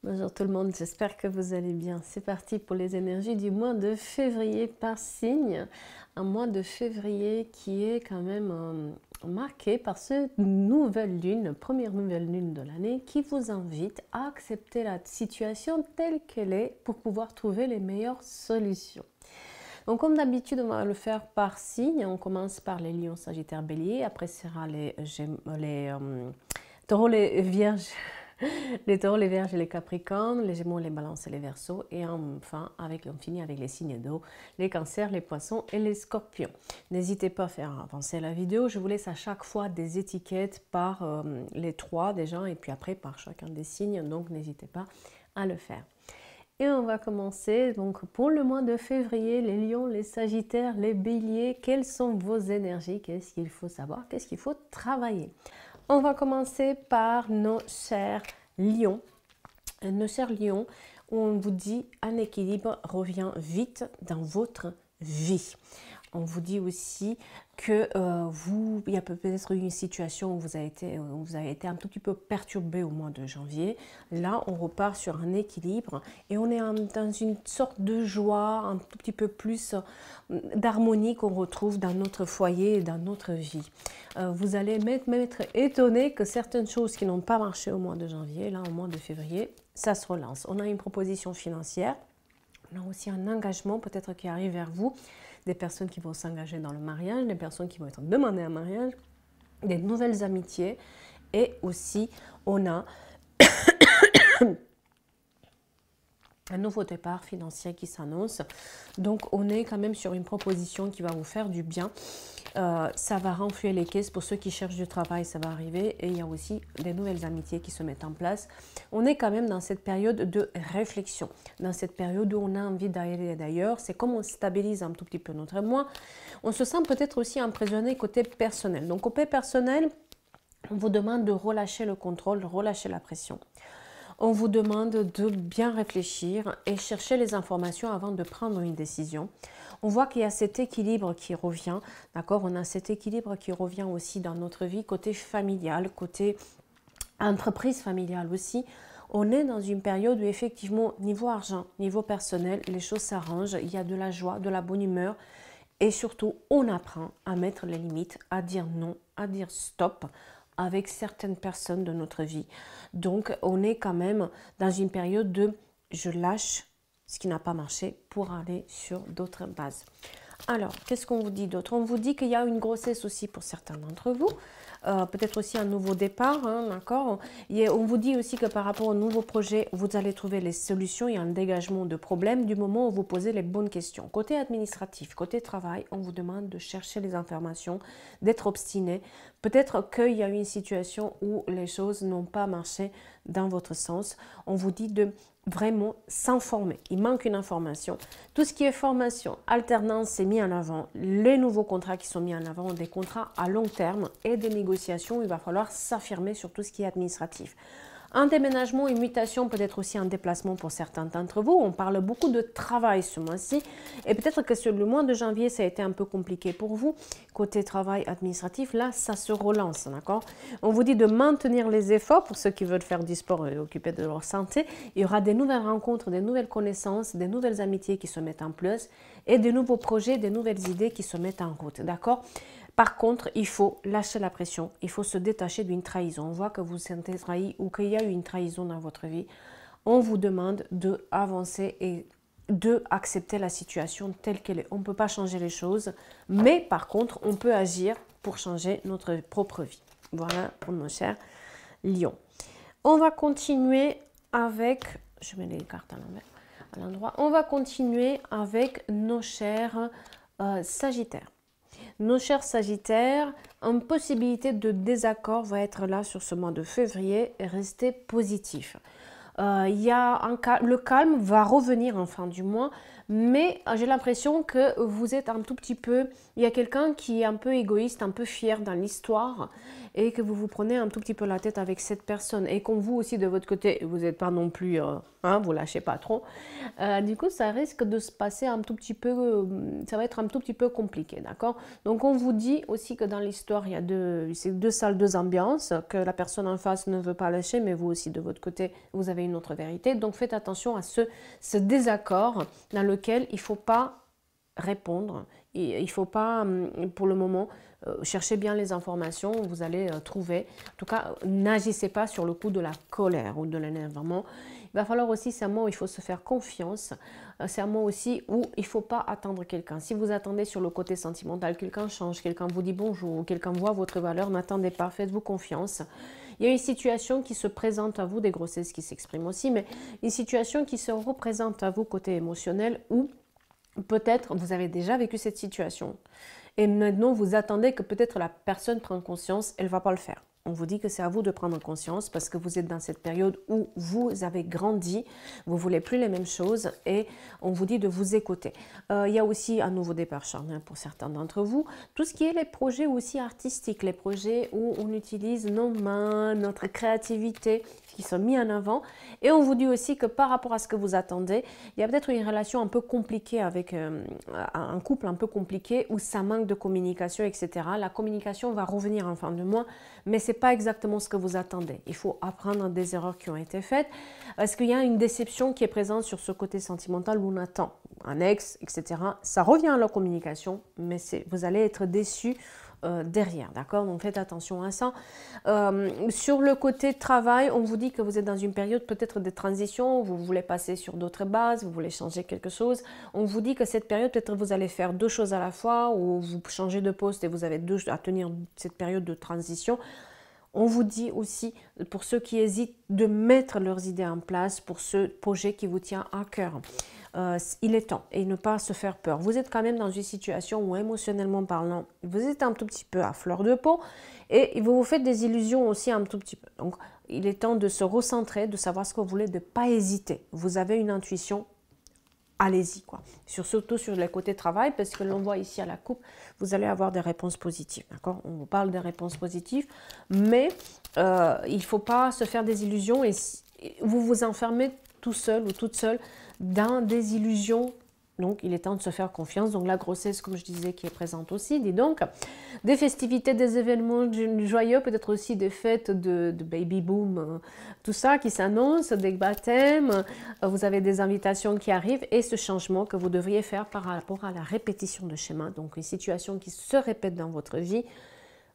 Bonjour tout le monde, j'espère que vous allez bien. C'est parti pour les énergies du mois de février par signe. Un mois de février qui est quand même marqué par cette nouvelle lune, première nouvelle lune de l'année, qui vous invite à accepter la situation telle qu'elle est pour pouvoir trouver les meilleures solutions. Donc comme d'habitude, on va le faire par signe. On commence par les lions, sagittaires, bélier. Après, ce sera les taureaux, les vierges. Les taureaux, les vierges et les capricornes, les gémeaux, les balances et les verseaux. Et enfin, on finit avec les signes d'eau, les cancers, les poissons et les scorpions. N'hésitez pas à faire avancer la vidéo. Je vous laisse à chaque fois des étiquettes par les trois déjà et puis après par chacun des signes. Donc n'hésitez pas à le faire. Et on va commencer donc pour le mois de février, les lions, les sagittaires, les béliers. Quelles sont vos énergies? Qu'est-ce qu'il faut savoir? Qu'est-ce qu'il faut travailler? On va commencer par nos chers lions. Nos chers lions, on vous dit un équilibre revient vite dans votre vie. On vous dit aussi que il y a peut-être une situation où vous avez été un tout petit peu perturbé au mois de janvier. Là, on repart sur un équilibre et on est dans une sorte de joie, un tout petit peu plus d'harmonie qu'on retrouve dans notre foyer et dans notre vie. Vous allez même être étonné que certaines choses qui n'ont pas marché au mois de janvier, là, au mois de février, ça se relance. On a une proposition financière, on a aussi un engagement peut-être qui arrive vers vous, des personnes qui vont s'engager dans le mariage, des personnes qui vont être demandées un mariage, des nouvelles amitiés et aussi on a un nouveau départ financier qui s'annonce. Donc on est quand même sur une proposition qui va vous faire du bien. Ça va renflouer les caisses pour ceux qui cherchent du travail, ça va arriver. Et il y a aussi des nouvelles amitiés qui se mettent en place. On est quand même dans cette période de réflexion, dans cette période où on a envie d'aller d'ailleurs. C'est comme on stabilise un tout petit peu notre moi. On se sent peut-être aussi emprisonné côté personnel. Donc côté personnel, on vous demande de relâcher le contrôle, de relâcher la pression. On vous demande de bien réfléchir et chercher les informations avant de prendre une décision. On voit qu'il y a cet équilibre qui revient, d'accord? On a cet équilibre qui revient aussi dans notre vie, côté familial, côté entreprise familiale aussi. On est dans une période où effectivement, niveau argent, niveau personnel, les choses s'arrangent, il y a de la joie, de la bonne humeur et surtout, on apprend à mettre les limites, à dire non, à dire stop avec certaines personnes de notre vie. Donc, on est quand même dans une période de je lâche ce qui n'a pas marché pour aller sur d'autres bases. Alors, qu'est-ce qu'on vous dit d'autre? On vous dit qu'il y a une grossesse aussi pour certains d'entre vous. Peut-être aussi un nouveau départ, hein, d'accord? On vous dit aussi que par rapport au nouveau projet, vous allez trouver les solutions et un dégagement de problèmes du moment où vous posez les bonnes questions. Côté administratif, côté travail, on vous demande de chercher les informations, d'être obstiné. Peut-être qu'il y a une situation où les choses n'ont pas marché dans votre sens. On vous dit de vraiment s'informer. Il manque une information. Tout ce qui est formation, alternance, c'est mis en avant. Les nouveaux contrats qui sont mis en avant, des contrats à long terme et des négociations, il va falloir s'affirmer sur tout ce qui est administratif. Un déménagement, une mutation, peut-être aussi un déplacement pour certains d'entre vous. On parle beaucoup de travail ce mois-ci. Et peut-être que sur le mois de janvier, ça a été un peu compliqué pour vous. Côté travail administratif, là, ça se relance, d'accord? On vous dit de maintenir les efforts pour ceux qui veulent faire du sport et occuper de leur santé. Il y aura des nouvelles rencontres, des nouvelles connaissances, des nouvelles amitiés qui se mettent en place et des nouveaux projets, des nouvelles idées qui se mettent en route, d'accord? Par contre, il faut lâcher la pression, il faut se détacher d'une trahison. On voit que vous vous sentez trahi ou qu'il y a eu une trahison dans votre vie. On vous demande d'avancer et d'accepter la situation telle qu'elle est. On ne peut pas changer les choses, mais par contre, on peut agir pour changer notre propre vie. Voilà pour nos chers lions. On va continuer avec, je mets les cartes à l'endroit, on va continuer avec nos chers sagittaires. Nos chers sagittaires, une possibilité de désaccord va être là sur ce mois de février et restez positif. Le calme va revenir en fin du mois, mais j'ai l'impression que vous êtes un tout petit peu, il y a quelqu'un qui est un peu égoïste, un peu fier dans l'histoire et que vous vous prenez un tout petit peu la tête avec cette personne et qu'on vous aussi de votre côté, vous n'êtes pas non plus, vous lâchez pas trop. Du coup, ça risque de se passer un tout petit peu, ça va être un tout petit peu compliqué, d'accord? Donc, on vous dit aussi que dans l'histoire, il y a deux salles, deux ambiances, que la personne en face ne veut pas lâcher, mais vous aussi de votre côté, vous avez une autre vérité. Donc faites attention à ce désaccord dans lequel il ne faut pas répondre. Il ne faut pas, pour le moment, chercher bien les informations, vous allez trouver. En tout cas, n'agissez pas sur le coup de la colère ou de l'énervement. Il va falloir aussi, c'est un moment où il faut se faire confiance. C'est un moment aussi où il ne faut pas attendre quelqu'un. Si vous attendez sur le côté sentimental, quelqu'un change, quelqu'un vous dit bonjour, quelqu'un voit votre valeur, n'attendez pas, faites-vous confiance. Il y a une situation qui se présente à vous, des grossesses qui s'expriment aussi, mais une situation qui se représente à vous côté émotionnel où peut-être vous avez déjà vécu cette situation et maintenant vous attendez que peut-être la personne prenne conscience, elle ne va pas le faire. On vous dit que c'est à vous de prendre conscience parce que vous êtes dans cette période où vous avez grandi, vous ne voulez plus les mêmes choses et on vous dit de vous écouter. Il y a aussi un nouveau départ charnel pour certains d'entre vous. Tout ce qui est les projets aussi artistiques, les projets où on utilise nos mains, notre créativité qui sont mis en avant. Et on vous dit aussi que par rapport à ce que vous attendez, il y a peut-être une relation un peu compliquée avec un couple un peu compliqué où ça manque de communication, etc. La communication va revenir en fin de mois, mais ce n'est pas exactement ce que vous attendez. Il faut apprendre des erreurs qui ont été faites. Est-ce qu'il y a une déception qui est présente sur ce côté sentimental où on attend un ex, etc. Ça revient à la communication, mais vous allez être déçu derrière, d'accord? Donc faites attention à ça. Sur le côté travail, on vous dit que vous êtes dans une période peut-être de transition, vous voulez passer sur d'autres bases, vous voulez changer quelque chose. On vous dit que cette période, peut-être vous allez faire deux choses à la fois ou vous changez de poste et vous avez à tenir cette période de transition. On vous dit aussi, pour ceux qui hésitent, de mettre leurs idées en place pour ce projet qui vous tient à cœur. Il est temps et ne pas se faire peur. Vous êtes quand même dans une situation où émotionnellement parlant, vous êtes un tout petit peu à fleur de peau et vous vous faites des illusions aussi un tout petit peu. Donc, il est temps de se recentrer, de savoir ce que vous voulez, de ne pas hésiter. Vous avez une intuition, allez-y, quoi. Surtout sur le côté travail, parce que l'on voit ici à la coupe, vous allez avoir des réponses positives, d'accord? On vous parle des réponses positives, mais il ne faut pas se faire des illusions et vous vous enfermez tout seul ou toute seule dans des illusions. Donc, il est temps de se faire confiance. Donc, la grossesse, comme je disais, qui est présente aussi. Dis donc, des festivités, des événements joyeux, peut-être aussi des fêtes de baby boom, tout ça qui s'annonce, des baptêmes. Vous avez des invitations qui arrivent et ce changement que vous devriez faire par rapport à la répétition de schéma. Donc, une situation qui se répète dans votre vie.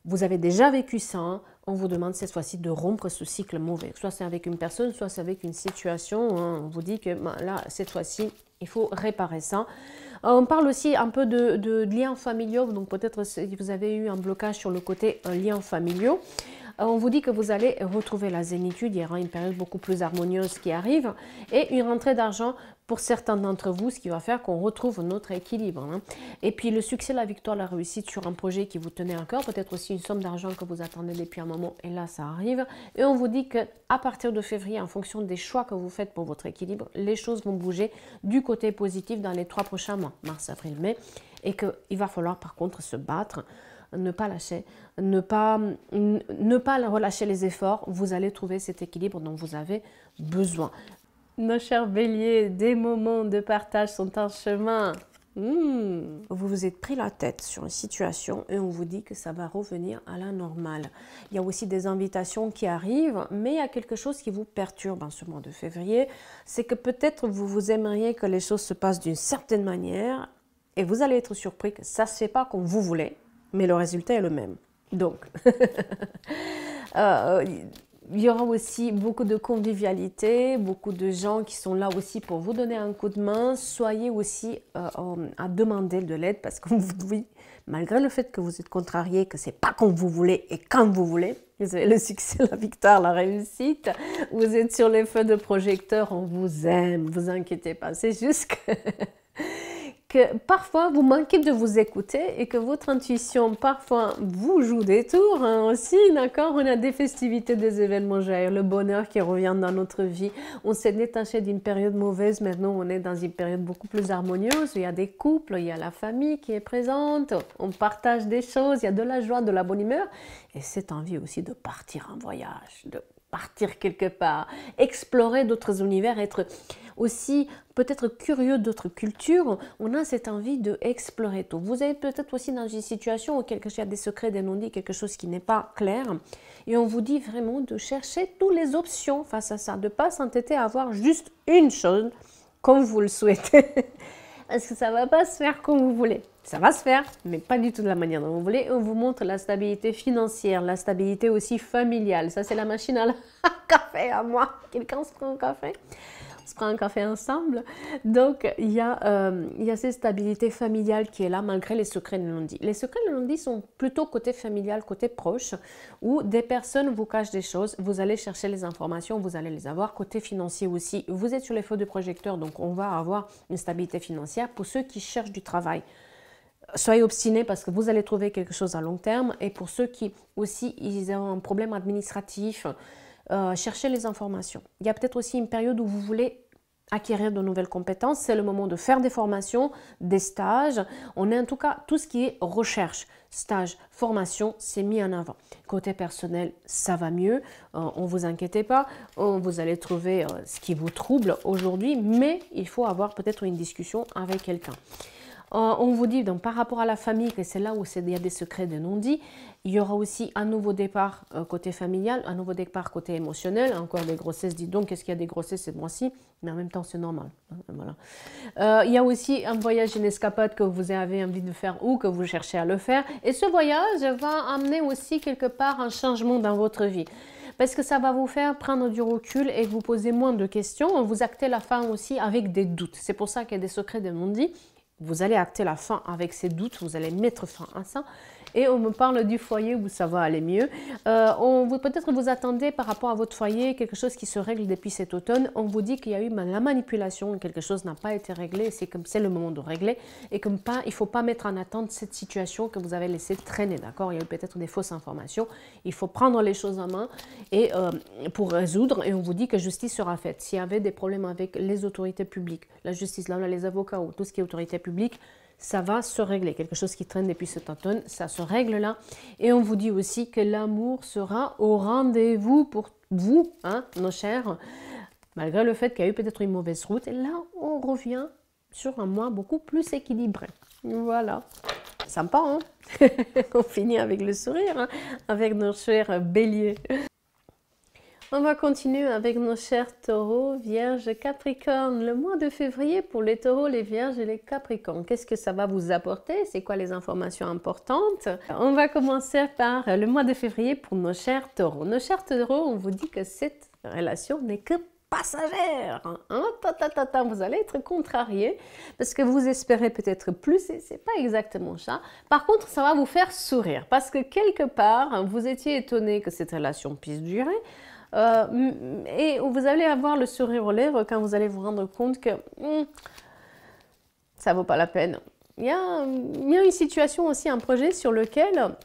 Vous avez déjà vécu ça, hein. On vous demande cette fois-ci de rompre ce cycle mauvais. Soit c'est avec une personne, soit c'est avec une situation. Hein. On vous dit que là, cette fois-ci, il faut réparer ça. On parle aussi un peu de liens familiaux. Donc peut-être si vous avez eu un blocage sur le côté liens familiaux. On vous dit que vous allez retrouver la zénitude, il y aura une période beaucoup plus harmonieuse qui arrive et une rentrée d'argent pour certains d'entre vous, ce qui va faire qu'on retrouve notre équilibre. Hein. Et puis le succès, la victoire, la réussite sur un projet qui vous tenait à cœur, peut-être aussi une somme d'argent que vous attendez depuis un moment et là ça arrive. Et on vous dit qu'à partir de février, en fonction des choix que vous faites pour votre équilibre, les choses vont bouger du côté positif dans les 3 prochains mois, mars, avril, mai, et qu'il va falloir par contre se battre, ne pas lâcher, ne pas relâcher les efforts, vous allez trouver cet équilibre dont vous avez besoin. Nos chers béliers, des moments de partage sont en chemin. Vous vous êtes pris la tête sur une situation et on vous dit que ça va revenir à la normale. Il y a aussi des invitations qui arrivent, mais il y a quelque chose qui vous perturbe en ce mois de février. C'est que peut-être vous aimeriez que les choses se passent d'une certaine manière et vous allez être surpris que ça ne se fait pas comme vous voulez. Mais le résultat est le même. Donc, il y aura aussi beaucoup de convivialité, beaucoup de gens qui sont là aussi pour vous donner un coup de main. Soyez aussi à demander de l'aide parce que oui, malgré le fait que vous êtes contrarié, que ce n'est pas comme vous voulez et quand vous voulez, vous avez le succès, la victoire, la réussite, vous êtes sur les feux de projecteur, on vous aime, ne vous inquiétez pas, c'est juste que parfois vous manquez de vous écouter et que votre intuition parfois vous joue des tours hein, aussi, d'accord? On a des festivités, des événements joyeux, le bonheur qui revient dans notre vie. On s'est détaché d'une période mauvaise, maintenant on est dans une période beaucoup plus harmonieuse. Il y a des couples, il y a la famille qui est présente, on partage des choses, il y a de la joie, de la bonne humeur et cette envie aussi de partir en voyage, de partir quelque part, explorer d'autres univers, être aussi peut-être curieux d'autres cultures, on a cette envie d'explorer tout. Vous êtes peut-être aussi dans une situation où il y a des secrets, des non-dits, quelque chose qui n'est pas clair. Et on vous dit vraiment de chercher toutes les options face à ça, de ne pas s'entêter à avoir juste une chose comme vous le souhaitez. Parce que ça ne va pas se faire comme vous voulez. Ça va se faire, mais pas du tout de la manière dont vous voulez. On vous montre la stabilité financière, la stabilité aussi familiale. Ça, c'est la machine à café à moi. Quelqu'un se prend un café? On se prend un café ensemble. Donc, il y a cette stabilité familiale qui est là, malgré les secrets de non-dits. Les secrets de non-dits sont plutôt côté familial, côté proche, où des personnes vous cachent des choses. Vous allez chercher les informations, vous allez les avoir. Côté financier aussi, vous êtes sur les feux de projecteur, donc on va avoir une stabilité financière. Pour ceux qui cherchent du travail, soyez obstinés parce que vous allez trouver quelque chose à long terme. Et pour ceux qui aussi ils ont un problème administratif, cherchez les informations. Il y a peut-être aussi une période où vous voulez acquérir de nouvelles compétences. C'est le moment de faire des formations, des stages. On est en tout cas, tout ce qui est recherche, stage, formation, c'est mis en avant. Côté personnel, ça va mieux. On ne vous inquiétez pas. Vous allez trouver ce qui vous trouble aujourd'hui, mais il faut avoir peut-être une discussion avec quelqu'un. On vous dit donc par rapport à la famille que c'est là où il y a des secrets de non-dits. Il y aura aussi un nouveau départ côté familial, un nouveau départ côté émotionnel, encore des grossesses. Dites donc, qu'est-ce qu'il y a des grossesses ce mois-ci? Mais en même temps, c'est normal. Voilà. Il y a aussi un voyage, une escapade que vous avez envie de faire ou que vous cherchez à le faire. Et ce voyage va amener aussi quelque part un changement dans votre vie. Parce que ça va vous faire prendre du recul et vous poser moins de questions. Vous actez la fin aussi avec des doutes. C'est pour ça qu'il y a des secrets de non-dits. Vous allez acter la fin avec ces doutes, vous allez mettre fin à ça. Et on me parle du foyer où ça va aller mieux. Peut-être vous attendez par rapport à votre foyer quelque chose qui se règle depuis cet automne. On vous dit qu'il y a eu la manipulation, quelque chose n'a pas été réglé. C'est le moment de régler. Et comme pas, il ne faut pas mettre en attente cette situation que vous avez laissé traîner. D'accord? Il y a eu peut-être des fausses informations. Il faut prendre les choses en main et, pour résoudre. Et on vous dit que justice sera faite. S'il y avait des problèmes avec les autorités publiques, la justice, là, les avocats ou tout ce qui est autorité publique, ça va se régler. Quelque chose qui traîne depuis cet automne, ça se règle là. Et on vous dit aussi que l'amour sera au rendez-vous pour vous, hein, nos chers, malgré le fait qu'il y a eu peut-être une mauvaise route. Et là, on revient sur un mois beaucoup plus équilibré. Voilà. Sympa, hein? On finit avec le sourire, hein, avec nos chers béliers. On va continuer avec nos chers taureaux, vierges, capricornes. Le mois de février pour les taureaux, les vierges et les capricornes. Qu'est-ce que ça va vous apporter? C'est quoi les informations importantes? On va commencer par le mois de février pour nos chers taureaux. Nos chers taureaux, on vous dit que cette relation n'est que passagère. Hein? Vous allez être contrarié parce que vous espérez peut-être plus et c'est pas exactement ça. Par contre, ça va vous faire sourire parce que quelque part, vous étiez étonné que cette relation puisse durer. Et vous allez avoir le sourire aux lèvres quand vous allez vous rendre compte que ça vaut pas la peine. Il y a une situation aussi, un projet sur lequel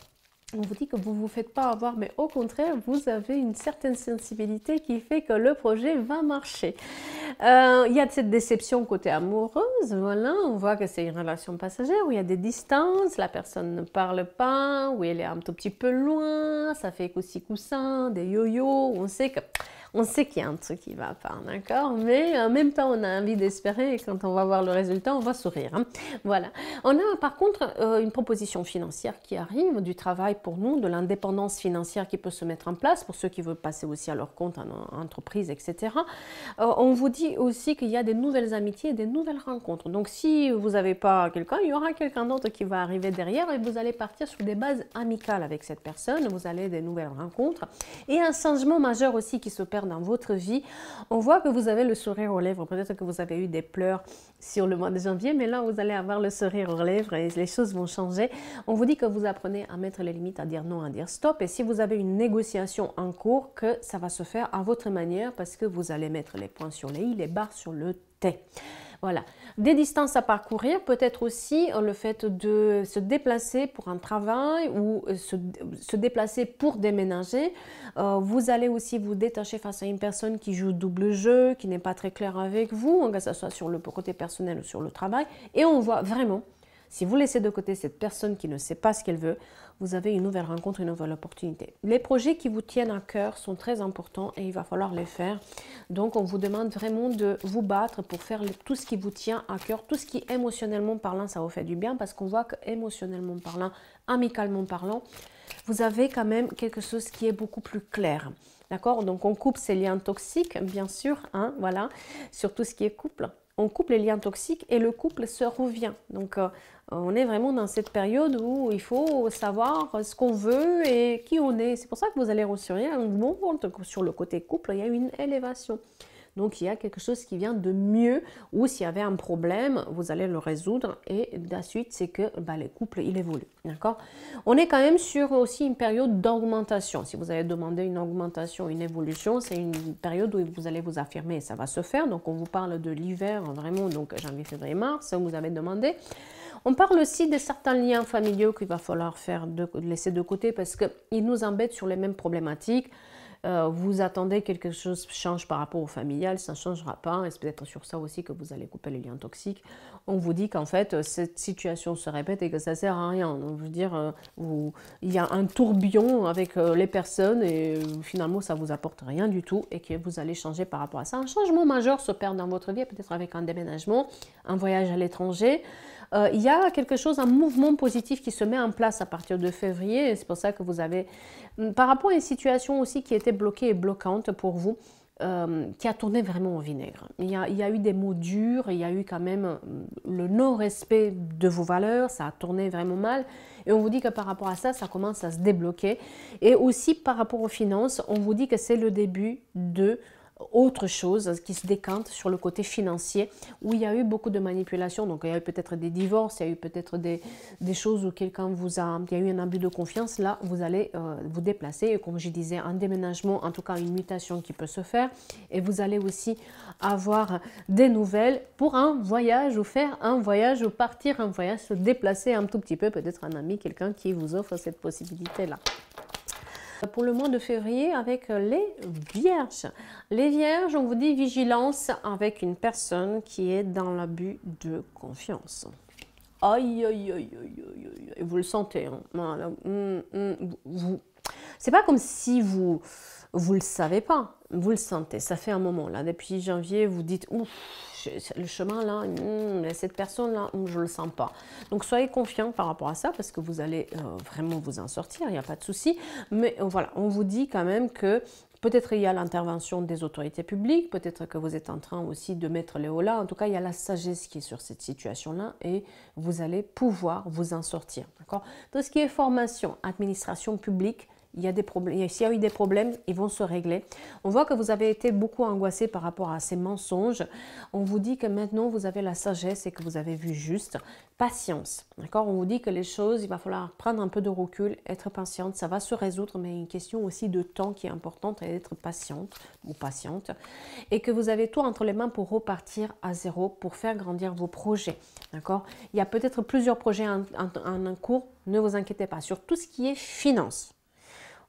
on vous dit que vous ne vous faites pas avoir, mais au contraire, vous avez une certaine sensibilité qui fait que le projet va marcher. Il y a cette déception côté amoureuse, voilà, on voit que c'est une relation passagère où il y a des distances, la personne ne parle pas, où elle est un tout petit peu loin, ça fait coussi-coussin, des yo-yo, on sait qu'il y a un truc qui va pas, d'accord? Mais en même temps, on a envie d'espérer et quand on va voir le résultat, on va sourire. Hein? Voilà. On a par contre une proposition financière qui arrive, du travail pour nous, de l'indépendance financière qui peut se mettre en place pour ceux qui veulent passer aussi à leur compte en entreprise, etc. On vous dit aussi qu'il y a des nouvelles amitiés et des nouvelles rencontres. Donc si vous n'avez pas quelqu'un, il y aura quelqu'un d'autre qui va arriver derrière et vous allez partir sur des bases amicales avec cette personne. Vous allez des nouvelles rencontres et un changement majeur aussi qui s'opère dans votre vie. On voit que vous avez le sourire aux lèvres. Peut-être que vous avez eu des pleurs sur le mois de janvier, mais là, vous allez avoir le sourire aux lèvres et les choses vont changer. On vous dit que vous apprenez à mettre les limites, à dire non, à dire stop. Et si vous avez une négociation en cours, que ça va se faire à votre manière parce que vous allez mettre les points sur les i, les barres sur le t. Voilà. Des distances à parcourir, peut-être aussi le fait de se déplacer pour un travail ou se déplacer pour déménager. Vous allez aussi vous détacher face à une personne qui joue double jeu, qui n'est pas très claire avec vous, que ce soit sur le côté personnel ou sur le travail. Et on voit vraiment Si vous laissez de côté cette personne qui ne sait pas ce qu'elle veut, vous avez une nouvelle rencontre, une nouvelle opportunité. Les projets qui vous tiennent à cœur sont très importants et il va falloir les faire. Donc, on vous demande vraiment de vous battre pour faire tout ce qui vous tient à cœur, tout ce qui, émotionnellement parlant, ça vous fait du bien parce qu'on voit qu'émotionnellement parlant, amicalement parlant, vous avez quand même quelque chose qui est beaucoup plus clair. D'accord? Donc, on coupe ces liens toxiques, bien sûr, hein, voilà, sur tout ce qui est couple. On coupe les liens toxiques et le couple se revient. Donc, on est vraiment dans cette période où il faut savoir ce qu'on veut et qui on est. C'est pour ça que vous allez ressentir un moment sur le côté couple, il y a une élévation. Donc, il y a quelque chose qui vient de mieux, ou s'il y avait un problème, vous allez le résoudre. Et la suite, c'est que les couples, il évolue. D'accord? On est quand même sur aussi une période d'augmentation. Si vous avez demandé une augmentation, une évolution, c'est une période où vous allez vous affirmer et ça va se faire. Donc, on vous parle de l'hiver, vraiment, donc janvier, février, mars, vous avez demandé. On parle aussi de certains liens familiaux qu'il va falloir laisser de côté parce qu'ils nous embêtent sur les mêmes problématiques. Vous attendez que quelque chose change par rapport au familial, ça ne changera pas. Et c'est peut-être sur ça aussi que vous allez couper les liens toxiques. On vous dit qu'en fait, cette situation se répète et que ça ne sert à rien. Donc, je veux dire, il y a un tourbillon avec les personnes et finalement, ça ne vous apporte rien du tout et que vous allez changer par rapport à ça. Un changement majeur s'opère dans votre vie, peut-être avec un déménagement, un voyage à l'étranger. Il y a quelque chose, un mouvement positif qui se met en place à partir de février. C'est pour ça que vous avez, par rapport à une situation aussi qui était bloquée et bloquante pour vous, qui a tourné vraiment au vinaigre. Il y a eu des mots durs, il y a eu quand même le non-respect de vos valeurs, ça a tourné vraiment mal. Et on vous dit que par rapport à ça, ça commence à se débloquer. Et aussi par rapport aux finances, on vous dit que c'est le début de autre chose qui se décante sur le côté financier où il y a eu beaucoup de manipulations. Donc il y a eu peut-être des divorces, il y a eu peut-être des choses où quelqu'un il y a eu un abus de confiance. Là vous allez vous déplacer et comme je disais, un déménagement, en tout cas une mutation qui peut se faire, et vous allez aussi avoir des nouvelles pour un voyage ou faire un voyage ou partir un voyage, se déplacer un tout petit peu, peut-être un ami, quelqu'un qui vous offre cette possibilité là. Pour le mois de février avec les vierges. Les vierges, on vous dit vigilance avec une personne qui est dans l'abus de confiance. Aïe, aïe, aïe, aïe, aïe, aïe. Vous le sentez. Hein. Voilà. C'est pas comme si vous le savez pas. Vous le sentez. Ça fait un moment là. Depuis janvier, vous dites ouf. Le chemin là, cette personne là, je ne le sens pas. Donc soyez confiants par rapport à ça parce que vous allez vraiment vous en sortir, il n'y a pas de souci. Mais voilà, on vous dit quand même que peut-être il y a l'intervention des autorités publiques, peut-être que vous êtes en train aussi de mettre les hauts là. En tout cas, il y a la sagesse qui est sur cette situation-là et vous allez pouvoir vous en sortir. D'accord? Tout ce qui est formation, administration publique, il y a des problèmes. S'il y a eu des problèmes, ils vont se régler. On voit que vous avez été beaucoup angoissé par rapport à ces mensonges. On vous dit que maintenant, vous avez la sagesse et que vous avez vu juste. Patience. D'accord? On vous dit que les choses, il va falloir prendre un peu de recul, être patiente. Ça va se résoudre, mais une question aussi de temps qui est importante et d'être patiente ou patiente. Et que vous avez tout entre les mains pour repartir à zéro, pour faire grandir vos projets. D'accord? Il y a peut-être plusieurs projets en cours. Ne vous inquiétez pas. Sur tout ce qui est finance.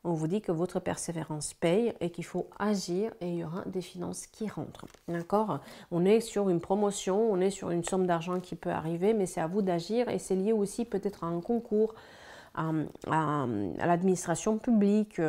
On vous dit que votre persévérance paye et qu'il faut agir et il y aura des finances qui rentrent. D'accord? On est sur une promotion, on est sur une somme d'argent qui peut arriver, mais c'est à vous d'agir et c'est lié aussi peut-être à un concours, à l'administration publique,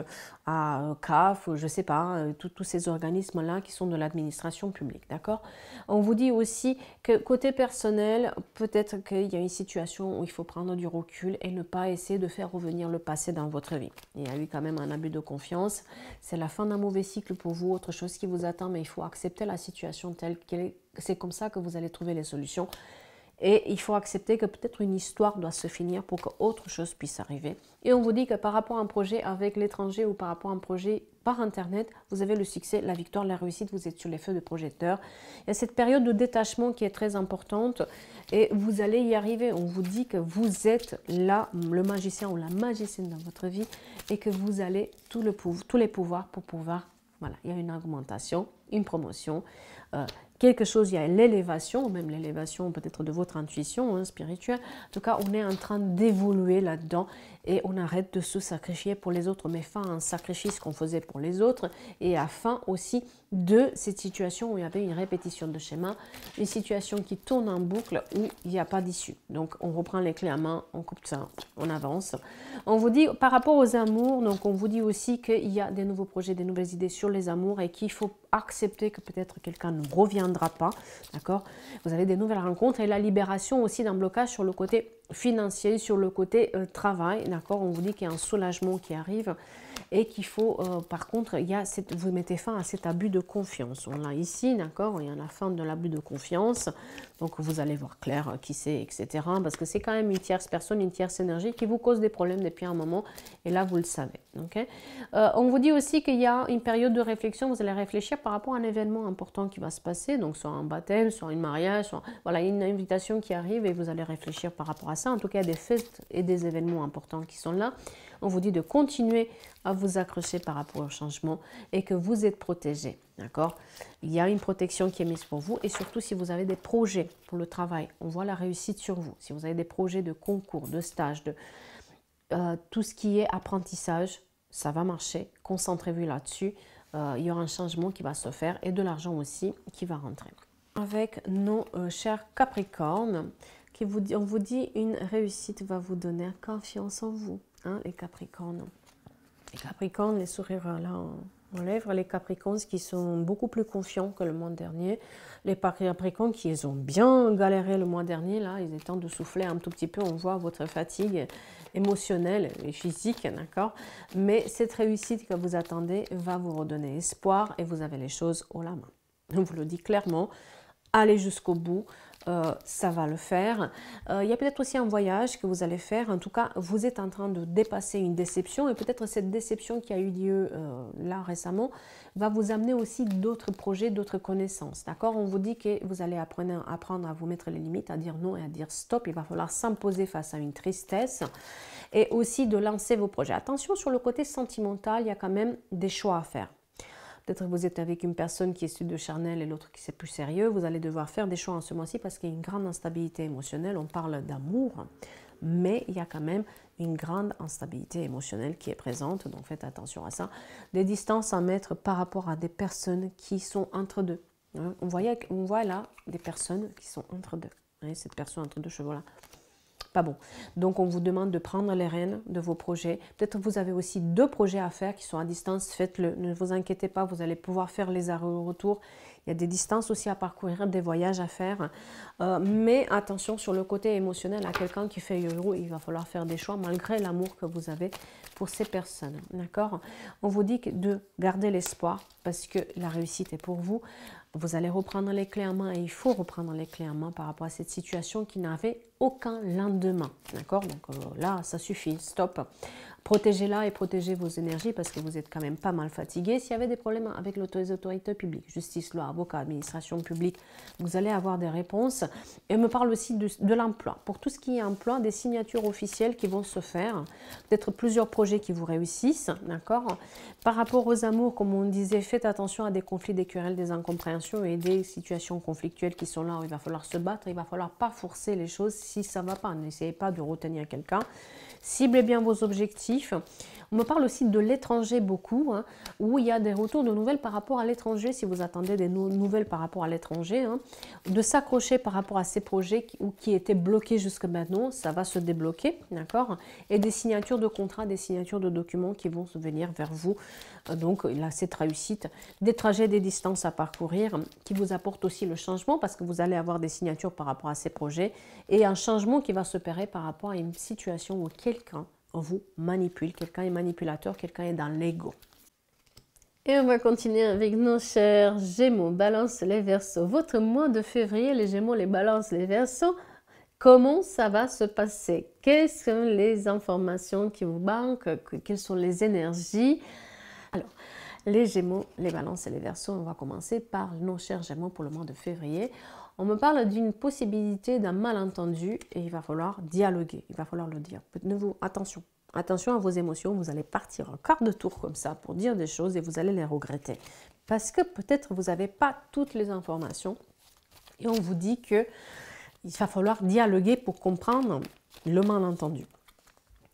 à CAF, je ne sais pas, tous ces organismes-là qui sont de l'administration publique, d'accord? On vous dit aussi que côté personnel, peut-être qu'il y a une situation où il faut prendre du recul et ne pas essayer de faire revenir le passé dans votre vie. Il y a eu quand même un abus de confiance, c'est la fin d'un mauvais cycle pour vous, autre chose qui vous attend, mais il faut accepter la situation telle qu'elle est. C'est comme ça que vous allez trouver les solutions. Et il faut accepter que peut-être une histoire doit se finir pour qu'autre chose puisse arriver. Et on vous dit que par rapport à un projet avec l'étranger ou par rapport à un projet par Internet, vous avez le succès, la victoire, la réussite, vous êtes sur les feux de projecteur. Il y a cette période de détachement qui est très importante et vous allez y arriver. On vous dit que vous êtes là, le magicien ou la magicienne dans votre vie et que vous avez tous les pouvoirs pour pouvoir, voilà, il y a une augmentation une promotion, quelque chose, il y a l'élévation, même l'élévation peut-être de votre intuition hein, spirituelle. En tout cas, on est en train d'évoluer là-dedans et on arrête de se sacrifier pour les autres, mais fin à un sacrifice qu'on faisait pour les autres et à fin aussi de cette situation où il y avait une répétition de schéma, une situation qui tourne en boucle où il n'y a pas d'issue. Donc, on reprend les clés à main, on coupe ça, on avance. On vous dit, par rapport aux amours, donc on vous dit aussi qu'il y a des nouveaux projets, des nouvelles idées sur les amours et qu'il faut accepter que peut-être quelqu'un ne reviendra pas, d'accord? Vous avez des nouvelles rencontres et la libération aussi d'un blocage sur le côté financier, sur le côté travail, d'accord? On vous dit qu'il y a un soulagement qui arrive et qu'il faut, par contre, vous mettez fin à cet abus de confiance. On l'a ici, d'accord? Il y a la fin de l'abus de confiance, donc vous allez voir clair qui c'est, etc. Parce que c'est quand même une tierce personne, une tierce énergie qui vous cause des problèmes depuis un moment et là, vous le savez, ok? On vous dit aussi qu'il y a une période de réflexion, vous allez réfléchir par rapport à un événement important qui va se passer, donc soit un baptême, soit un mariage, soit, voilà, une invitation qui arrive et vous allez réfléchir par rapport à ça. En tout cas, il y a des fêtes et des événements importants qui sont là. On vous dit de continuer à vous accrocher par rapport au changement et que vous êtes protégé, d'accord? Il y a une protection qui est mise pour vous et surtout si vous avez des projets pour le travail, on voit la réussite sur vous. Si vous avez des projets de concours, de stage, de tout ce qui est apprentissage, ça va marcher. Concentrez-vous là-dessus. Il y aura un changement qui va se faire et de l'argent aussi qui va rentrer. Avec nos chers Capricornes, on vous dit une réussite va vous donner confiance en vous, hein, les Capricornes. Les Capricornes, les sourires là en lèvres, les Capricornes qui sont beaucoup plus confiants que le mois dernier. Les Capricornes qui ont bien galéré le mois dernier, là, ils étaient temps de souffler un tout petit peu. On voit votre fatigue émotionnelle et physique, d'accord? Mais cette réussite que vous attendez va vous redonner espoir et vous avez les choses haut la main. On vous le dit clairement, allez jusqu'au bout. Ça va le faire. Il y a peut-être aussi un voyage que vous allez faire. En tout cas, vous êtes en train de dépasser une déception et peut-être cette déception qui a eu lieu là récemment va vous amener aussi d'autres projets, d'autres connaissances. D'accord? On vous dit que vous allez apprendre à vous mettre les limites, à dire non et à dire stop. Il va falloir s'imposer face à une tristesse et aussi de lancer vos projets. Attention sur le côté sentimental, il y a quand même des choix à faire. Peut-être que vous êtes avec une personne qui est issue de charnel et l'autre qui c'est plus sérieux. Vous allez devoir faire des choix en ce mois-ci parce qu'il y a une grande instabilité émotionnelle. On parle d'amour, mais il y a quand même une grande instabilité émotionnelle qui est présente. Donc faites attention à ça. Des distances à mettre par rapport à des personnes qui sont entre deux. On voit là des personnes qui sont entre deux. Cette personne entre deux chevaux là. Pas bon. Donc, on vous demande de prendre les rênes de vos projets. Peut-être que vous avez aussi 2 projets à faire qui sont à distance. Faites-le. Ne vous inquiétez pas, vous allez pouvoir faire les allers-retours. Il y a des distances aussi à parcourir, des voyages à faire. Mais attention sur le côté émotionnel, à quelqu'un qui fait yo-yo, il va falloir faire des choix malgré l'amour que vous avez pour ces personnes. D'accord? On vous dit de garder l'espoir parce que la réussite est pour vous. Vous allez reprendre les clés en main et il faut reprendre les clés en main par rapport à cette situation qui n'avait aucun lendemain. D'accord? Donc là, ça suffit. Stop. Protégez-la et protégez vos énergies parce que vous êtes quand même pas mal fatigué. S'il y avait des problèmes avec les autorités publiques, justice, loi, avocat, administration publique, vous allez avoir des réponses. Et on me parle aussi de l'emploi. Pour tout ce qui est emploi, des signatures officielles qui vont se faire, peut-être plusieurs projets qui vous réussissent, d'accord? Par rapport aux amours, comme on disait, faites attention à des conflits, des querelles, des incompréhensions et des situations conflictuelles qui sont là où il va falloir se battre. Il va falloir pas forcer les choses si ça ne va pas. N'essayez pas de retenir quelqu'un. Ciblez bien vos objectifs. On me parle aussi de l'étranger beaucoup, hein, où il y a des retours de nouvelles par rapport à l'étranger, si vous attendez des nouvelles par rapport à l'étranger, hein, de s'accrocher par rapport à ces projets qui étaient bloqués jusque maintenant, ça va se débloquer, d'accord? Et des signatures de contrats, des signatures de documents qui vont venir vers vous. Donc là, cette réussite, des trajets, des distances à parcourir qui vous apportent aussi le changement parce que vous allez avoir des signatures par rapport à ces projets et un changement qui va s'opérer par rapport à une situation où quelqu'un vous manipule, quelqu'un est manipulateur, quelqu'un est dans l'ego. Et on va continuer avec nos chers Gémeaux, Balance les Verseaux. Votre mois de février, les Gémeaux, les Balances, les Verseaux, comment ça va se passer? Quelles sont les informations qui vous manquent? Quelles sont les énergies? Alors, les Gémeaux, les Balances et les Verseaux, on va commencer par nos chers Gémeaux pour le mois de février. On me parle d'une possibilité d'un malentendu et il va falloir dialoguer, il va falloir le dire. Attention, attention à vos émotions, vous allez partir en quart de tour comme ça pour dire des choses et vous allez les regretter. parce que peut-être vous n'avez pas toutes les informations et on vous dit qu'il va falloir dialoguer pour comprendre le malentendu.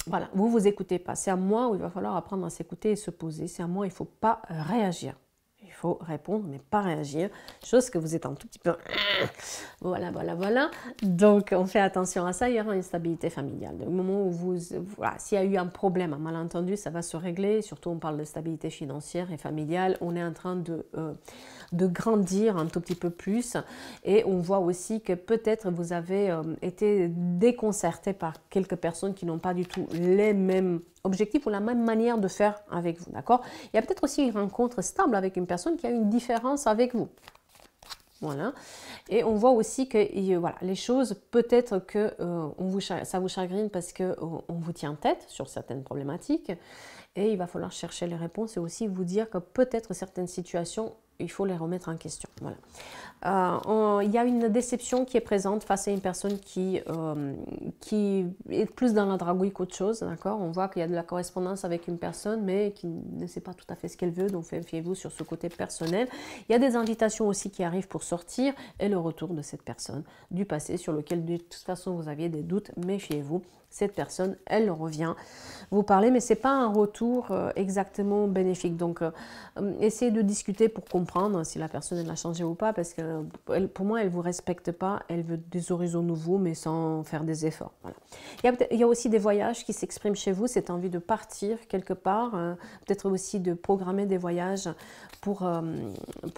Voilà, vous vous écoutez pas. C'est à moi où il va falloir apprendre à s'écouter et se poser. C'est à moi, il ne faut pas réagir. Il faut répondre, mais pas réagir. Chose que vous êtes un tout petit peu... Voilà, voilà, voilà. Donc, on fait attention à ça. Il y aura une stabilité familiale. Au moment où vous... Voilà, s'il y a eu un problème, un malentendu, ça va se régler. Surtout, on parle de stabilité financière et familiale. On est en train de grandir un tout petit peu plus. Et on voit aussi que peut-être vous avez été déconcerté par quelques personnes qui n'ont pas du tout les mêmes objectif ou la même manière de faire avec vous, d'accord? Il y a peut-être aussi une rencontre stable avec une personne qui a une différence avec vous. Voilà. Et on voit aussi que voilà, les choses, peut-être que ça vous chagrine parce qu'on vous tient tête sur certaines problématiques et il va falloir chercher les réponses et aussi vous dire que peut-être certaines situations, il faut les remettre en question. Voilà. Il y a une déception qui est présente face à une personne qui est plus dans la dragouille qu'autre chose, d'accord? On voit qu'il y a de la correspondance avec une personne, mais qui ne sait pas tout à fait ce qu'elle veut, donc fiez-vous sur ce côté personnel. Il y a des invitations aussi qui arrivent pour sortir et le retour de cette personne du passé sur lequel de toute façon vous aviez des doutes, méfiez-vous. Cette personne, elle revient vous parler, mais ce n'est pas un retour exactement bénéfique. Donc, essayez de discuter pour comprendre si la personne elle a changé ou pas, parce que pour moi, elle ne vous respecte pas, elle veut des horizons nouveaux, mais sans faire des efforts. Voilà. Il y a aussi des voyages qui s'expriment chez vous, cette envie de partir quelque part, peut-être aussi de programmer des voyages pour